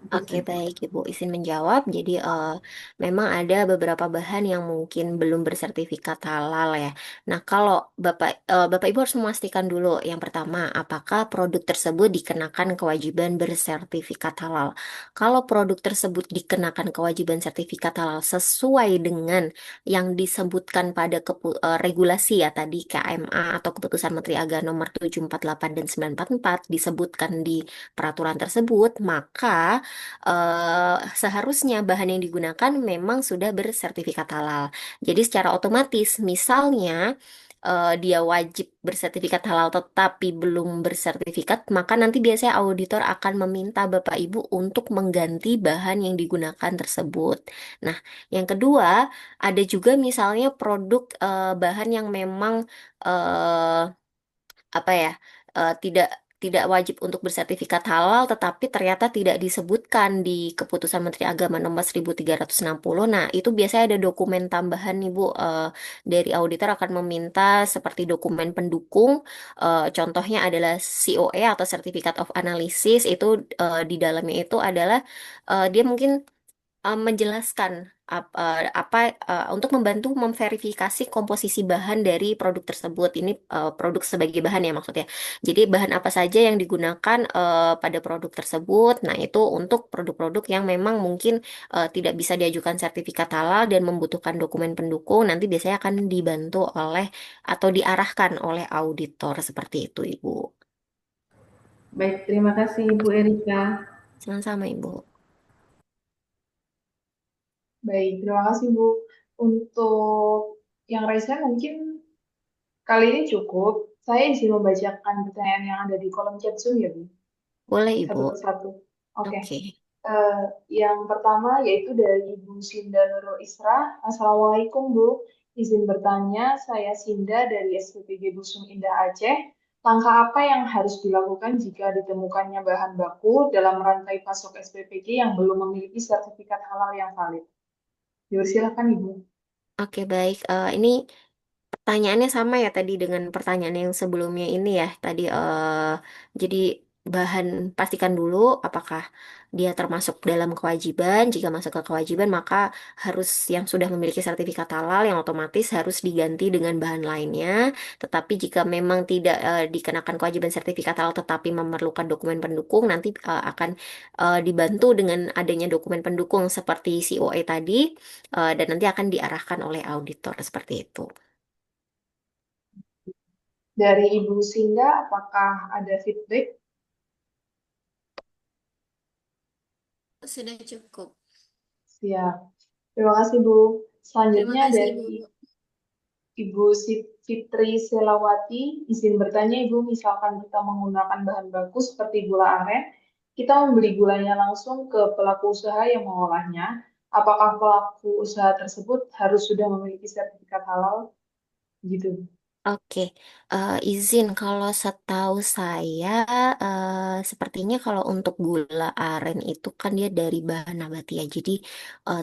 itu Oke, saja. baik Ibu, izin menjawab. Jadi, memang ada beberapa bahan yang mungkin belum bersertifikat halal ya. Nah, kalau Bapak Ibu harus memastikan dulu, yang pertama, apakah produk tersebut dikenakan kewajiban bersertifikat halal. Kalau produk tersebut dikenakan kewajiban sertifikat halal sesuai dengan yang disebutkan pada regulasi ya tadi KMA atau Keputusan Menteri Agama Nomor 748 dan 944 disebutkan di peraturan tersebut, maka seharusnya bahan yang digunakan memang sudah bersertifikat halal. Jadi secara otomatis, misalnya dia wajib bersertifikat halal tetapi belum bersertifikat, maka nanti biasanya auditor akan meminta Bapak Ibu untuk mengganti bahan yang digunakan tersebut. Nah, yang kedua, ada juga misalnya produk bahan yang memang eh, apa ya tidak tidak wajib untuk bersertifikat halal tetapi ternyata tidak disebutkan di Keputusan Menteri Agama Nomor 1360. Nah, itu biasanya ada dokumen tambahan nih Bu. Dari auditor akan meminta seperti dokumen pendukung. Contohnya adalah COA atau Certificate of Analysis. Itu di dalamnya itu adalah dia mungkin menjelaskan untuk membantu memverifikasi komposisi bahan dari produk tersebut. Ini produk sebagai bahan ya maksudnya. Jadi bahan apa saja yang digunakan pada produk tersebut. Nah, itu untuk produk-produk yang memang mungkin tidak bisa diajukan sertifikat halal dan membutuhkan dokumen pendukung, nanti biasanya akan dibantu oleh atau diarahkan oleh auditor seperti itu, Ibu. Baik, terima kasih Ibu Erika. Sama-sama, Ibu. Baik, terima kasih Bu. Untuk yang raise mungkin kali ini cukup. Saya izin membacakan pertanyaan yang ada di kolom chat Zoom ya Bu, Boleh, Ibu. satu persatu. Oke. Oke. Eh, yang pertama yaitu dari Ibu Sinda Nurul Isra. Assalamualaikum Bu. Izin bertanya, saya Sinda dari SPPG Busung Indah Aceh. Langkah apa yang harus dilakukan jika ditemukannya bahan baku dalam rantai pasok SPPG yang belum memiliki sertifikat halal yang valid? Silakan Ibu. Oke, baik. Ini pertanyaannya sama ya tadi dengan pertanyaan yang sebelumnya ini ya. Tadi jadi bahan pastikan dulu apakah dia termasuk dalam kewajiban. Jika masuk ke kewajiban maka harus yang sudah memiliki sertifikat halal yang otomatis harus diganti dengan bahan lainnya. Tetapi jika memang tidak dikenakan kewajiban sertifikat halal tetapi memerlukan dokumen pendukung, nanti akan dibantu dengan adanya dokumen pendukung seperti COA tadi, dan nanti akan diarahkan oleh auditor seperti itu. Dari Ibu Sinda, apakah ada feedback? Sudah cukup. Siap. Terima kasih Bu. Terima Selanjutnya kasih, dari Bu. Ibu Fitri Selawati, izin bertanya Ibu, misalkan kita menggunakan bahan baku seperti gula aren, kita membeli gulanya langsung ke pelaku usaha yang mengolahnya, apakah pelaku usaha tersebut harus sudah memiliki sertifikat halal? Gitu. Oke, Izin kalau setahu saya sepertinya kalau untuk gula aren itu kan dia dari bahan nabati ya, jadi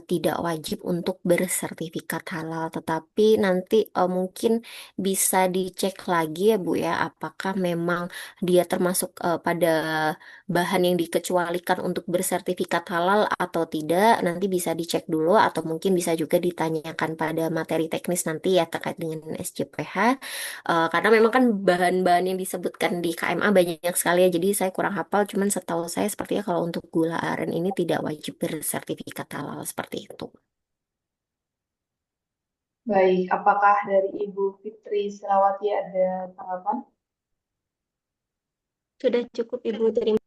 tidak wajib untuk bersertifikat halal. Tetapi nanti mungkin bisa dicek lagi ya Bu ya, apakah memang dia termasuk pada bahan yang dikecualikan untuk bersertifikat halal atau tidak. Nanti bisa dicek dulu atau mungkin bisa juga ditanyakan pada materi teknis nanti ya terkait dengan SJPH. Karena memang kan bahan-bahan yang disebutkan di KMA banyak sekali ya, jadi saya kurang hafal, cuman setahu saya sepertinya kalau untuk gula aren ini tidak wajib bersertifikat halal seperti itu. Baik, apakah dari Ibu Fitri Selawati ada tanggapan? Sudah cukup Ibu, terima.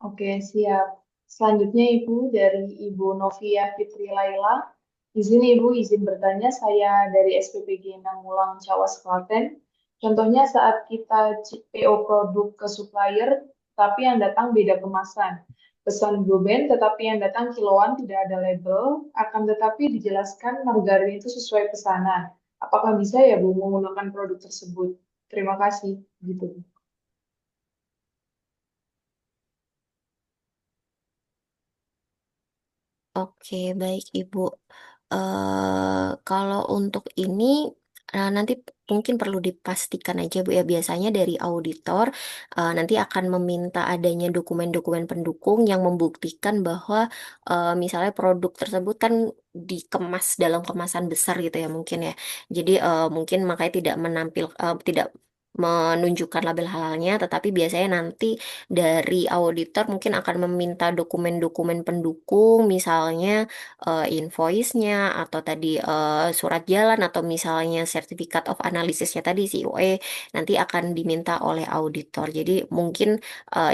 Oke, siap. Selanjutnya Ibu dari Ibu Novia Fitri Laila. Izin Ibu, izin bertanya, saya dari SPPG Nangulang Cawas Klaten. Contohnya saat kita PO produk ke supplier, tapi yang datang beda kemasan. Pesan Blue Band, tetapi yang datang kiloan tidak ada label, akan tetapi dijelaskan margarin itu sesuai pesanan. Apakah bisa ya Bu menggunakan produk tersebut? Terima kasih. Gitu. Oke, baik Ibu. Kalau untuk ini nanti mungkin perlu dipastikan aja Bu ya, biasanya dari auditor nanti akan meminta adanya dokumen-dokumen pendukung yang membuktikan bahwa misalnya produk tersebut kan dikemas dalam kemasan besar gitu ya mungkin ya. Jadi mungkin makanya tidak menunjukkan label halalnya, tetapi biasanya nanti dari auditor mungkin akan meminta dokumen-dokumen pendukung, misalnya invoice-nya atau tadi surat jalan atau misalnya Certificate of Analysis-nya tadi COE nanti akan diminta oleh auditor. Jadi mungkin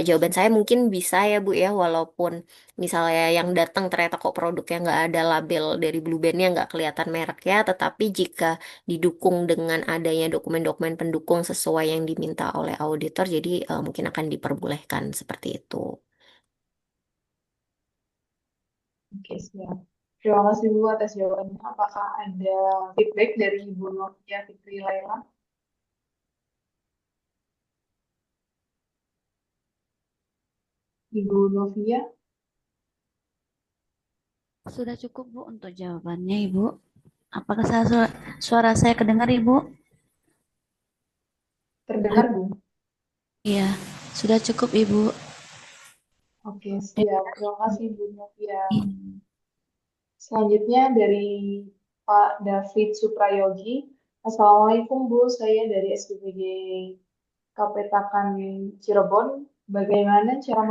jawaban saya mungkin bisa ya Bu ya, walaupun misalnya yang datang ternyata kok produknya nggak ada label dari Blue Band-nya nggak kelihatan mereknya, tetapi jika didukung dengan adanya dokumen-dokumen pendukung sesuai yang diminta oleh auditor, jadi mungkin akan diperbolehkan seperti itu. Oke, siap. Terima kasih Bu atas jawabannya. Apakah ada feedback dari Ibu Novia Fitri Laila? Ibu Novia, Sudah cukup Bu untuk jawabannya Ibu. Apakah suara saya kedengar Ibu? terdengar Bu? Iya, sudah cukup Ibu. Oke, siap. Terima kasih Bu Novia. Iya. Selanjutnya dari Pak David Suprayogi. Assalamualaikum Bu, saya dari SPPG Kapetakan Cirebon. Bagaimana cara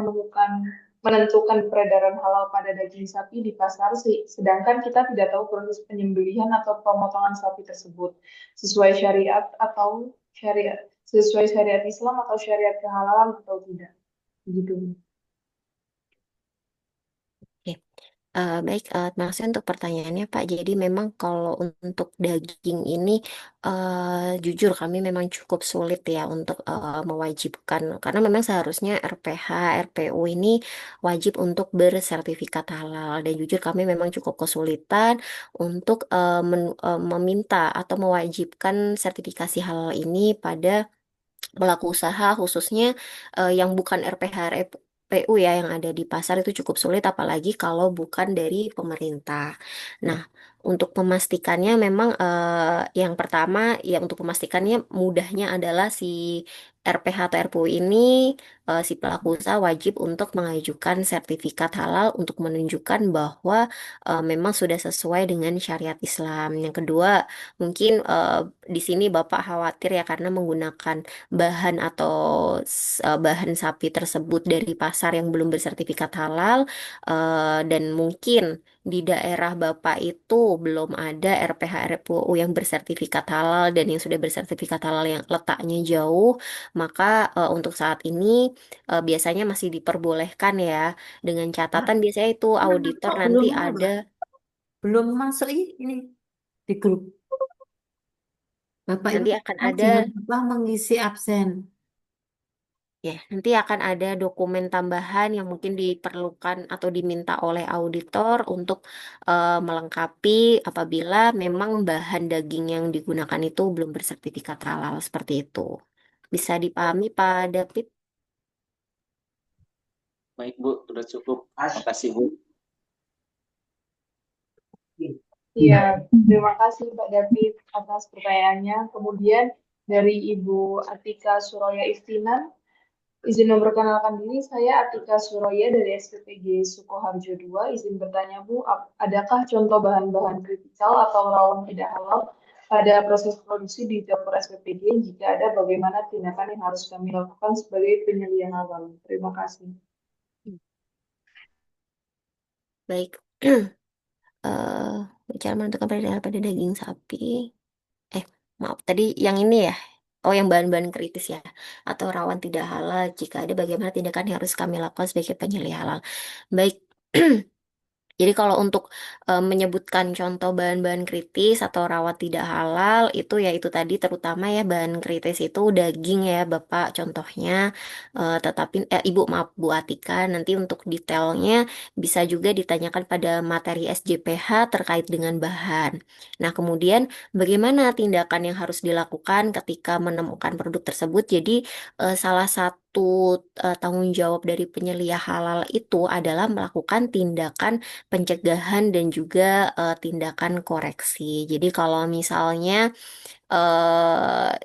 menentukan peredaran halal pada daging sapi di pasar, sedangkan kita tidak tahu proses penyembelihan atau pemotongan sapi tersebut sesuai syariat atau syariat sesuai syariat Islam atau syariat kehalalan atau tidak? Begitu. Oke. Baik, terima kasih untuk pertanyaannya Pak. Jadi memang kalau untuk daging ini, jujur kami memang cukup sulit ya untuk mewajibkan, karena memang seharusnya RPH, RPU ini wajib untuk bersertifikat halal. Dan jujur kami memang cukup kesulitan untuk meminta atau mewajibkan sertifikasi halal ini pada pelaku usaha khususnya yang bukan RPH RPU ya yang ada di pasar itu cukup sulit apalagi kalau bukan dari pemerintah. Nah, untuk memastikannya memang yang pertama ya untuk memastikannya mudahnya adalah si RPH atau RPU ini si pelaku usaha wajib untuk mengajukan sertifikat halal untuk menunjukkan bahwa memang sudah sesuai dengan syariat Islam. Yang kedua, mungkin di sini Bapak khawatir ya karena menggunakan bahan atau bahan sapi tersebut dari pasar yang belum bersertifikat halal dan mungkin di daerah Bapak itu belum ada RPH RPU yang bersertifikat halal dan yang sudah bersertifikat halal yang letaknya jauh, maka untuk saat ini biasanya masih diperbolehkan ya dengan Pak, catatan biasanya itu auditor kok nanti belum anu, ada Pak? Belum masuk ini di grup. Bapak itu nanti akan ada jangan lupa mengisi absen. Ya, nanti akan ada dokumen tambahan yang mungkin diperlukan atau diminta oleh auditor untuk melengkapi apabila memang bahan daging yang digunakan itu belum bersertifikat halal seperti itu. Bisa dipahami, Pak David? Baik Bu, sudah cukup. Makasih Bu. Iya, terima kasih Pak David atas pertanyaannya. Kemudian dari Ibu Atika Suroya Istinan, izin memperkenalkan diri, saya Atika Suroya dari SPPG Sukoharjo II. Izin bertanya Bu, adakah contoh bahan-bahan kritikal atau rawan tidak halal pada proses produksi di dapur SPPG? Jika ada, bagaimana tindakan yang harus kami lakukan sebagai penyelia halal? Terima kasih. Baik. eh Bicara menentukan perbedaan pada daging sapi. Maaf, tadi yang ini ya. Oh, yang bahan-bahan kritis ya. Atau rawan tidak halal. Jika ada, bagaimana tindakan yang harus kami lakukan sebagai penyelia halal? Baik. Jadi kalau untuk menyebutkan contoh bahan-bahan kritis atau rawat tidak halal itu ya itu tadi terutama ya bahan kritis itu daging ya Bapak contohnya. Tetapi Ibu maaf Bu Atika nanti untuk detailnya bisa juga ditanyakan pada materi SJPH terkait dengan bahan. Nah kemudian bagaimana tindakan yang harus dilakukan ketika menemukan produk tersebut? Jadi salah satu tanggung jawab dari penyelia halal itu adalah melakukan tindakan pencegahan dan juga tindakan koreksi. Jadi kalau misalnya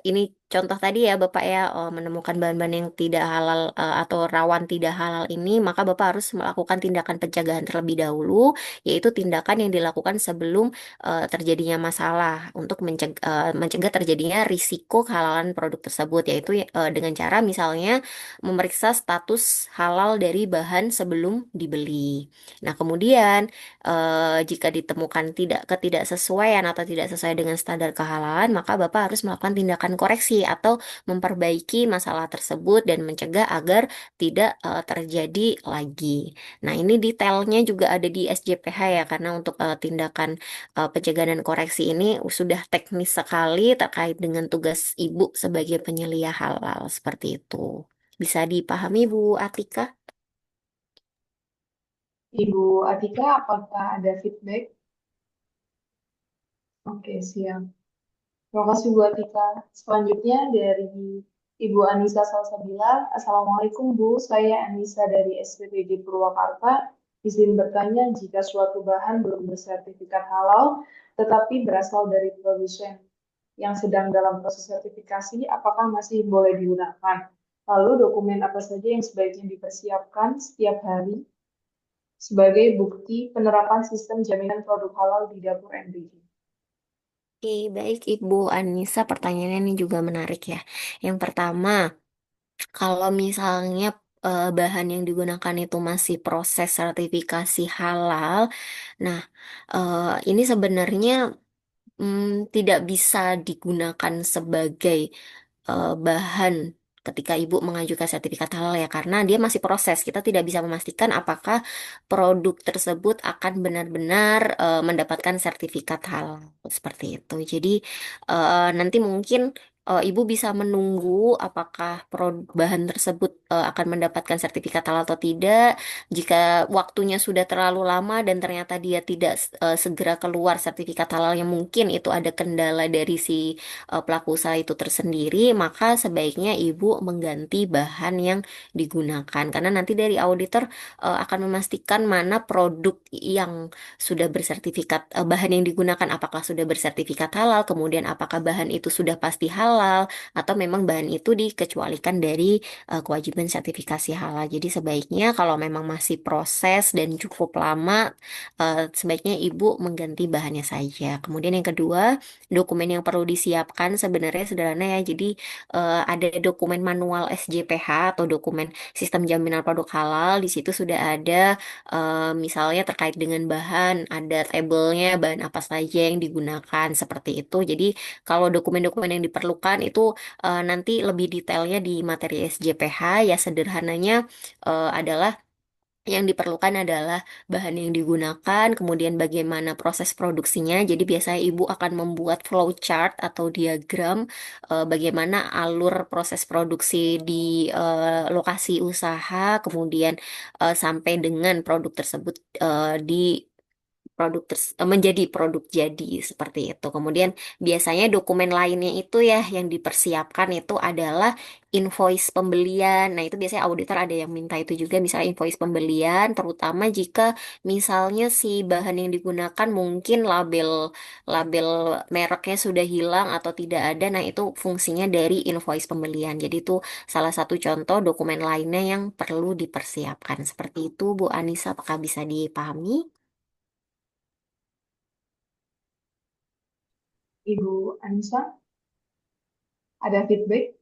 ini contoh tadi ya Bapak ya menemukan bahan-bahan yang tidak halal atau rawan tidak halal ini, maka Bapak harus melakukan tindakan pencegahan terlebih dahulu, yaitu tindakan yang dilakukan sebelum terjadinya masalah untuk mencegah terjadinya risiko kehalalan produk tersebut, yaitu dengan cara misalnya memeriksa status halal dari bahan sebelum dibeli. Nah, kemudian jika ditemukan ketidaksesuaian atau tidak sesuai dengan standar kehalalan, maka Bapak harus melakukan tindakan koreksi atau memperbaiki masalah tersebut dan mencegah agar tidak terjadi lagi. Nah, ini detailnya juga ada di SJPH ya, karena untuk tindakan pencegahan dan koreksi ini sudah teknis sekali terkait dengan tugas Ibu sebagai penyelia halal seperti itu. Bisa dipahami Bu Atika? Ibu Atika, apakah ada feedback? Oke, siap. Terima kasih Bu Atika. Selanjutnya dari Ibu Anissa Salsabila. Assalamualaikum Bu, saya Anissa dari SPPG Purwakarta. Izin bertanya jika suatu bahan belum bersertifikat halal tetapi berasal dari produsen yang sedang dalam proses sertifikasi, apakah masih boleh digunakan? Lalu dokumen apa saja yang sebaiknya dipersiapkan setiap hari sebagai bukti penerapan sistem jaminan produk halal di dapur MBG? Oke, baik Ibu Anissa, pertanyaannya ini juga menarik ya. Yang pertama, kalau misalnya bahan yang digunakan itu masih proses sertifikasi halal, nah ini sebenarnya tidak bisa digunakan sebagai bahan ketika ibu mengajukan sertifikat halal ya karena dia masih proses. Kita tidak bisa memastikan apakah produk tersebut akan benar-benar mendapatkan sertifikat halal seperti itu. Jadi nanti mungkin ibu bisa menunggu apakah bahan tersebut akan mendapatkan sertifikat halal atau tidak. Jika waktunya sudah terlalu lama dan ternyata dia tidak segera keluar sertifikat halal yang mungkin itu ada kendala dari si pelaku usaha itu tersendiri, maka sebaiknya ibu mengganti bahan yang digunakan. Karena nanti dari auditor akan memastikan mana produk yang sudah bersertifikat, bahan yang digunakan apakah sudah bersertifikat halal, kemudian apakah bahan itu sudah pasti halal, atau memang bahan itu dikecualikan dari kewajiban sertifikasi halal. Jadi sebaiknya kalau memang masih proses dan cukup lama, sebaiknya ibu mengganti bahannya saja. Kemudian yang kedua, dokumen yang perlu disiapkan sebenarnya sederhana ya. Jadi ada dokumen manual SJPH atau dokumen sistem jaminan produk halal. Di situ sudah ada misalnya terkait dengan bahan, ada tabelnya bahan apa saja yang digunakan seperti itu. Jadi kalau dokumen-dokumen yang diperlukan itu nanti lebih detailnya di materi SJPH ya sederhananya adalah Yang diperlukan adalah bahan yang digunakan, kemudian bagaimana proses produksinya. Jadi biasanya ibu akan membuat flowchart atau diagram bagaimana alur proses produksi di lokasi usaha, kemudian sampai dengan produk tersebut di menjadi produk jadi seperti itu. Kemudian biasanya dokumen lainnya itu ya yang dipersiapkan itu adalah invoice pembelian. Nah, itu biasanya auditor ada yang minta itu juga, misalnya invoice pembelian, terutama jika misalnya si bahan yang digunakan mungkin label label mereknya sudah hilang atau tidak ada. Nah, itu fungsinya dari invoice pembelian. Jadi itu salah satu contoh dokumen lainnya yang perlu dipersiapkan. Seperti itu, Bu Anissa, apakah bisa dipahami? Ibu Anissa, ada feedback?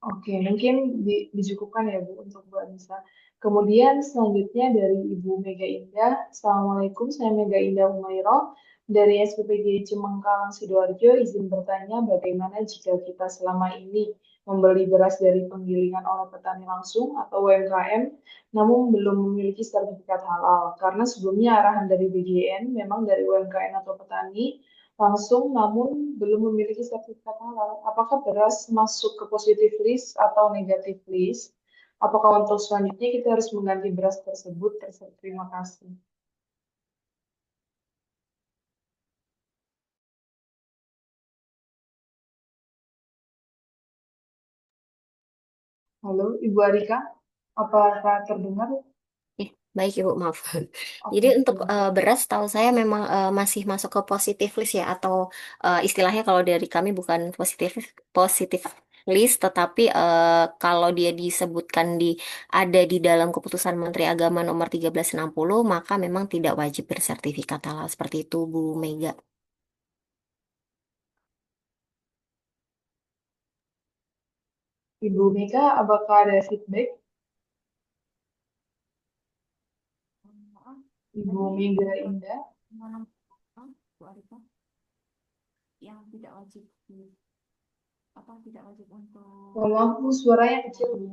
Oke, mungkin dicukupkan ya Bu untuk Bu Anissa. Kemudian selanjutnya dari Ibu Mega Indah. Assalamualaikum, saya Mega Indah Umairah dari SPPG Cemengkalang Sidoarjo. Izin bertanya bagaimana jika kita selama ini membeli beras dari penggilingan oleh petani langsung atau UMKM, namun belum memiliki sertifikat halal. Karena sebelumnya arahan dari BGN memang dari UMKM atau petani langsung namun belum memiliki sertifikat halal. Apakah beras masuk ke positif list atau negatif list? Apakah untuk selanjutnya kita harus mengganti beras tersebut? Terima kasih. Halo, Ibu Arika, apakah terdengar? Baik Ibu, maaf. Jadi Oke, untuk terima kasih. beras tahu saya memang masih masuk ke positif list ya, atau istilahnya kalau dari kami bukan positif list, tetapi kalau dia disebutkan ada di dalam keputusan Menteri Agama nomor 1360, maka memang tidak wajib bersertifikat halal. Seperti itu Bu Mega. Ibu Mega, apakah ada feedback? Maaf, Ibu tadi Mega Indah. mana Bu Arita yang tidak wajib apa tidak wajib untuk Mohon maaf, Bu, suaranya kecil, Bu.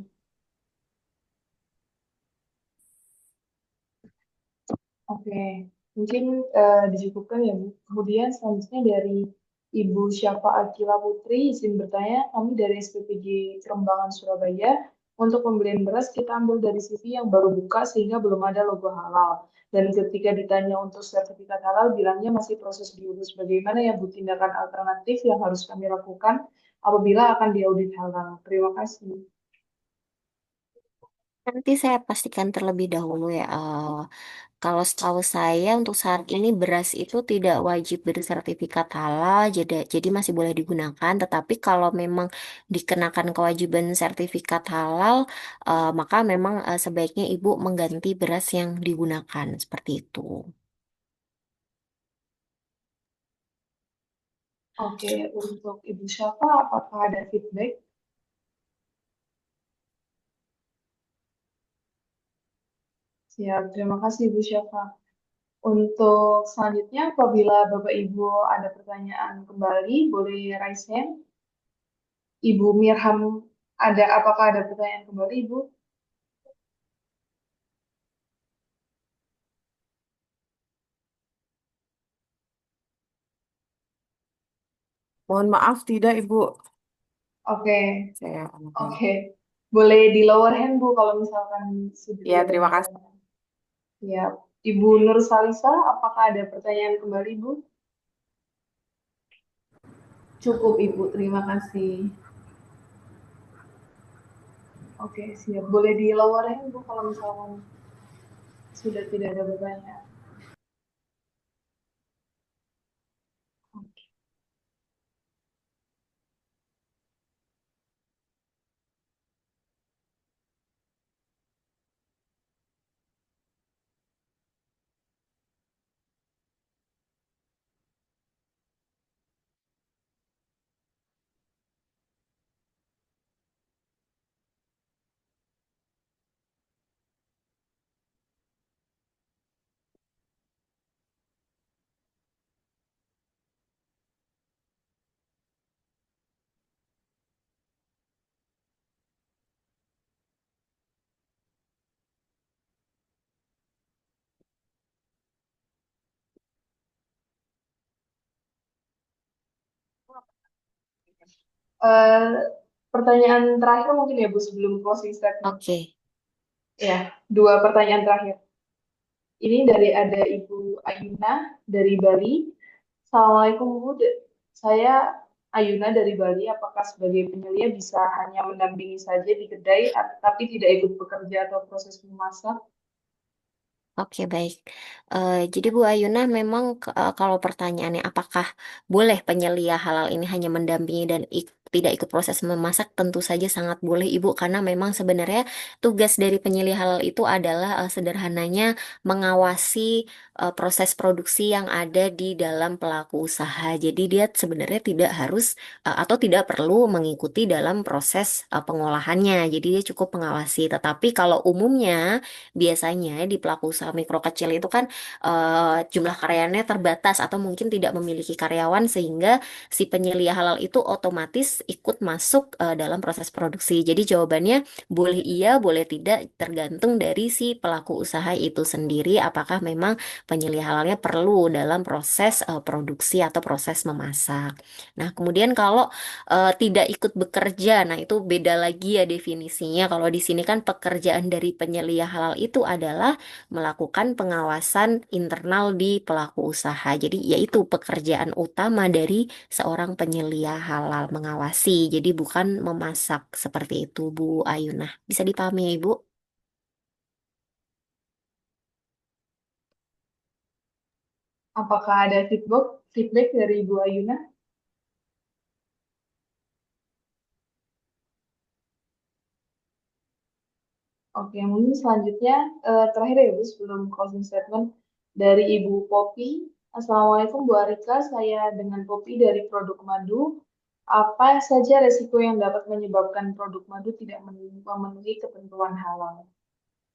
Oke, mungkin dicukupkan ya, Bu. Kemudian selanjutnya dari Ibu Syafa Akila Putri, izin bertanya, kami dari SPPG Kerembangan Surabaya, untuk pembelian beras kita ambil dari CV yang baru buka sehingga belum ada logo halal. Dan ketika ditanya untuk sertifikat halal, bilangnya masih proses diurus. Bagaimana ya, Bu, tindakan alternatif yang harus kami lakukan apabila akan diaudit halal? Terima kasih. Nanti saya pastikan terlebih dahulu ya. Kalau setahu saya untuk saat ini beras itu tidak wajib bersertifikat halal, jadi masih boleh digunakan. Tetapi kalau memang dikenakan kewajiban sertifikat halal, maka memang sebaiknya ibu mengganti beras yang digunakan seperti itu. Oke, untuk Ibu Syafa, apakah ada feedback? Siap, terima kasih Ibu Syafa. Untuk selanjutnya, apabila Bapak Ibu ada pertanyaan kembali, boleh raise hand. Ibu Mirham, apakah ada pertanyaan kembali, Ibu? Mohon maaf, tidak Ibu. Oke, Saya oke. Boleh di lower hand, Bu, kalau misalkan sudah Ya, tidak ada terima kasih. pertanyaan. Ya, Ibu Nur Salisa, apakah ada pertanyaan kembali, Bu? Cukup Ibu, terima kasih. Oke, siap. Boleh di lower hand, Bu, kalau misalkan sudah tidak ada pertanyaan. Oke. Eh, Pertanyaan terakhir mungkin ya Bu sebelum closing statement. Oke. Ya, dua pertanyaan terakhir. Ini dari ada Ibu Ayuna dari Bali. Assalamualaikum Bu, saya Ayuna dari Bali. Apakah sebagai penyelia bisa hanya mendampingi saja di kedai, tapi tidak ikut bekerja atau proses memasak? Oke, baik. Jadi Bu Ayuna memang kalau pertanyaannya apakah boleh penyelia halal ini hanya mendampingi dan tidak ikut proses memasak, tentu saja sangat boleh Ibu, karena memang sebenarnya tugas dari penyelia halal itu adalah sederhananya mengawasi proses produksi yang ada di dalam pelaku usaha. Jadi dia sebenarnya tidak harus atau tidak perlu mengikuti dalam proses pengolahannya. Jadi dia cukup mengawasi. Tetapi kalau umumnya biasanya di pelaku usaha mikro kecil itu kan jumlah karyawannya terbatas atau mungkin tidak memiliki karyawan sehingga si penyelia halal itu otomatis ikut masuk dalam proses produksi. Jadi jawabannya boleh iya, boleh tidak, tergantung dari si pelaku usaha itu sendiri apakah memang penyelia halalnya perlu dalam proses produksi atau proses memasak. Nah, kemudian kalau tidak ikut bekerja, nah itu beda lagi ya definisinya. Kalau di sini kan pekerjaan dari penyelia halal itu adalah melakukan pengawasan internal di pelaku usaha. Jadi yaitu pekerjaan utama dari seorang penyelia halal mengawasi. Jadi bukan memasak seperti itu, Bu Ayunah. Bisa dipahami ya, Ibu? Apakah ada feedback dari Ibu Ayuna? Oke, mungkin selanjutnya terakhir ya Bu sebelum closing statement dari Ibu Popi. Assalamualaikum Bu Arika, saya dengan Popi dari produk madu. Apa saja resiko yang dapat menyebabkan produk madu tidak memenuhi ketentuan halal?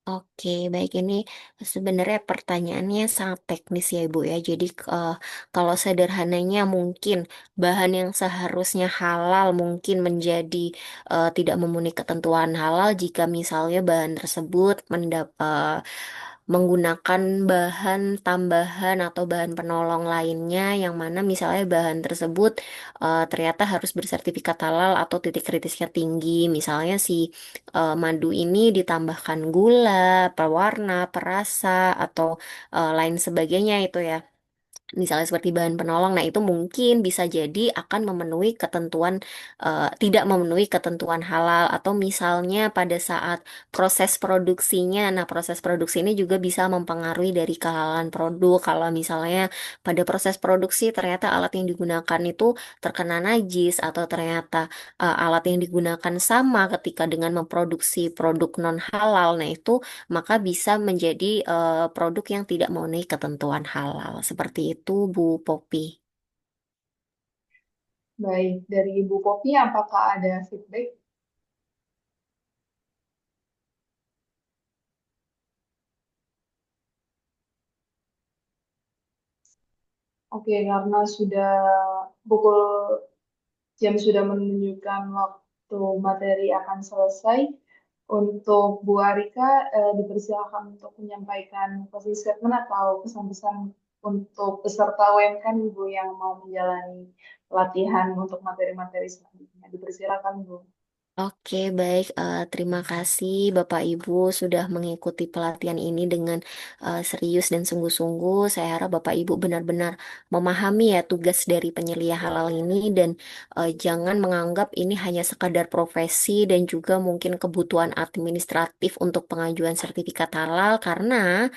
Oke, baik, ini sebenarnya pertanyaannya sangat teknis ya Ibu ya. Jadi kalau sederhananya mungkin bahan yang seharusnya halal mungkin menjadi tidak memenuhi ketentuan halal jika misalnya bahan tersebut menggunakan bahan tambahan atau bahan penolong lainnya yang mana misalnya bahan tersebut ternyata harus bersertifikat halal atau titik kritisnya tinggi. Misalnya si madu ini ditambahkan gula, pewarna, perasa, atau lain sebagainya itu ya. Misalnya seperti bahan penolong, nah itu mungkin bisa jadi akan memenuhi ketentuan, tidak memenuhi ketentuan halal, atau misalnya pada saat proses produksinya, nah proses produksi ini juga bisa mempengaruhi dari kehalalan produk. Kalau misalnya pada proses produksi ternyata alat yang digunakan itu terkena najis, atau ternyata alat yang digunakan sama ketika dengan memproduksi produk non halal, nah itu maka bisa menjadi produk yang tidak memenuhi ketentuan halal. Seperti itu, Bu Popi. Baik, dari Ibu Popi, apakah ada feedback? Oke, karena sudah pukul jam sudah menunjukkan waktu materi akan selesai. Untuk Bu Arika, dipersilakan untuk menyampaikan closing statement atau pesan-pesan untuk peserta UMKM Ibu yang mau menjalani pelatihan untuk materi-materi selanjutnya. Dipersilakan Bu. Oke, baik. Terima kasih Bapak Ibu sudah mengikuti pelatihan ini dengan serius dan sungguh-sungguh. Saya harap Bapak Ibu benar-benar memahami ya tugas dari penyelia halal ini dan jangan menganggap ini hanya sekadar profesi dan juga mungkin kebutuhan administratif untuk pengajuan sertifikat halal karena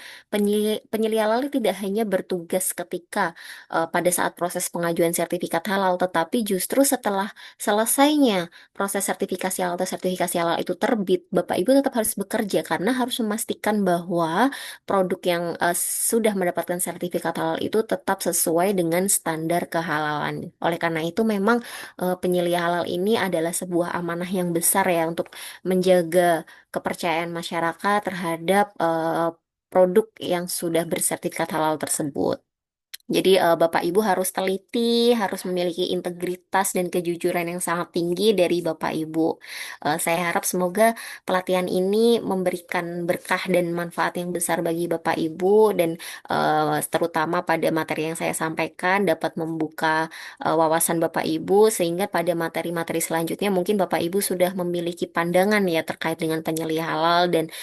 penyelia halal ini tidak hanya bertugas ketika pada saat proses pengajuan sertifikat halal, tetapi justru setelah selesainya proses sertifikasi halal atau sertifikasi halal itu terbit, Bapak Ibu tetap harus bekerja karena harus memastikan bahwa produk yang sudah mendapatkan sertifikat halal itu tetap sesuai dengan standar kehalalan. Oleh karena itu memang penyelia halal ini adalah sebuah amanah yang besar ya untuk menjaga kepercayaan masyarakat terhadap produk yang sudah bersertifikat halal tersebut. Jadi Bapak Ibu harus teliti, harus memiliki integritas dan kejujuran yang sangat tinggi dari Bapak Ibu. Saya harap semoga pelatihan ini memberikan berkah dan manfaat yang besar bagi Bapak Ibu dan terutama pada materi yang saya sampaikan dapat membuka wawasan Bapak Ibu sehingga pada materi-materi selanjutnya mungkin Bapak Ibu sudah memiliki pandangan ya terkait dengan penyelih halal dan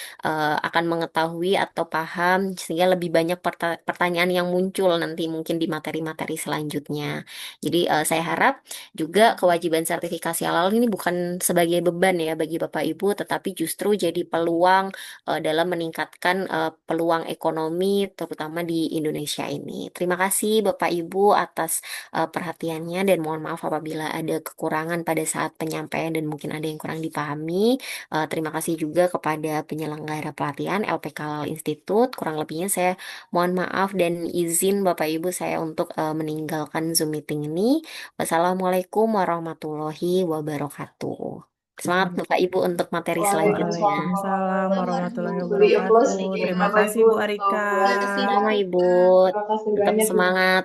akan mengetahui atau paham sehingga lebih banyak pertanyaan yang muncul nanti mungkin di materi-materi selanjutnya. Jadi saya harap juga kewajiban sertifikasi halal ini bukan sebagai beban ya bagi Bapak Ibu, tetapi justru jadi peluang dalam meningkatkan peluang ekonomi terutama di Indonesia ini. Terima kasih Bapak Ibu atas perhatiannya dan mohon maaf apabila ada kekurangan pada saat penyampaian dan mungkin ada yang kurang dipahami. Terima kasih juga kepada penyelenggara pelatihan LPK Halal Institute. Kurang lebihnya saya mohon maaf dan izin Bapak Ibu saya untuk meninggalkan Zoom meeting ini. Wassalamualaikum warahmatullahi wabarakatuh. Semangat Bapak Ibu untuk materi selanjutnya. Waalaikumsalam warahmatullahi Beri applause wabarakatuh. sedikit Terima Bapak kasih Ibu Bu untuk Arika. Sama Ibu, terima kasih tetap banyak Ibu. semangat.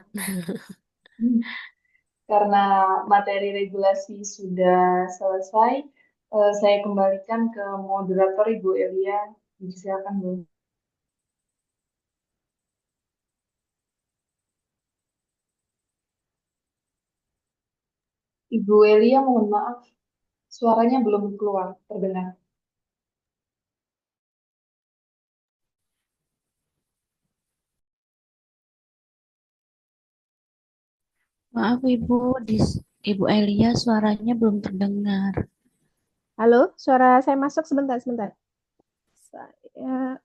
Karena materi regulasi sudah selesai, saya kembalikan ke moderator Ibu Elia. Silakan Bu. Ibu Elia, mohon maaf, suaranya belum keluar, terdengar. Maaf Ibu, Ibu Elia suaranya belum terdengar. Halo, suara saya masuk sebentar, sebentar. Saya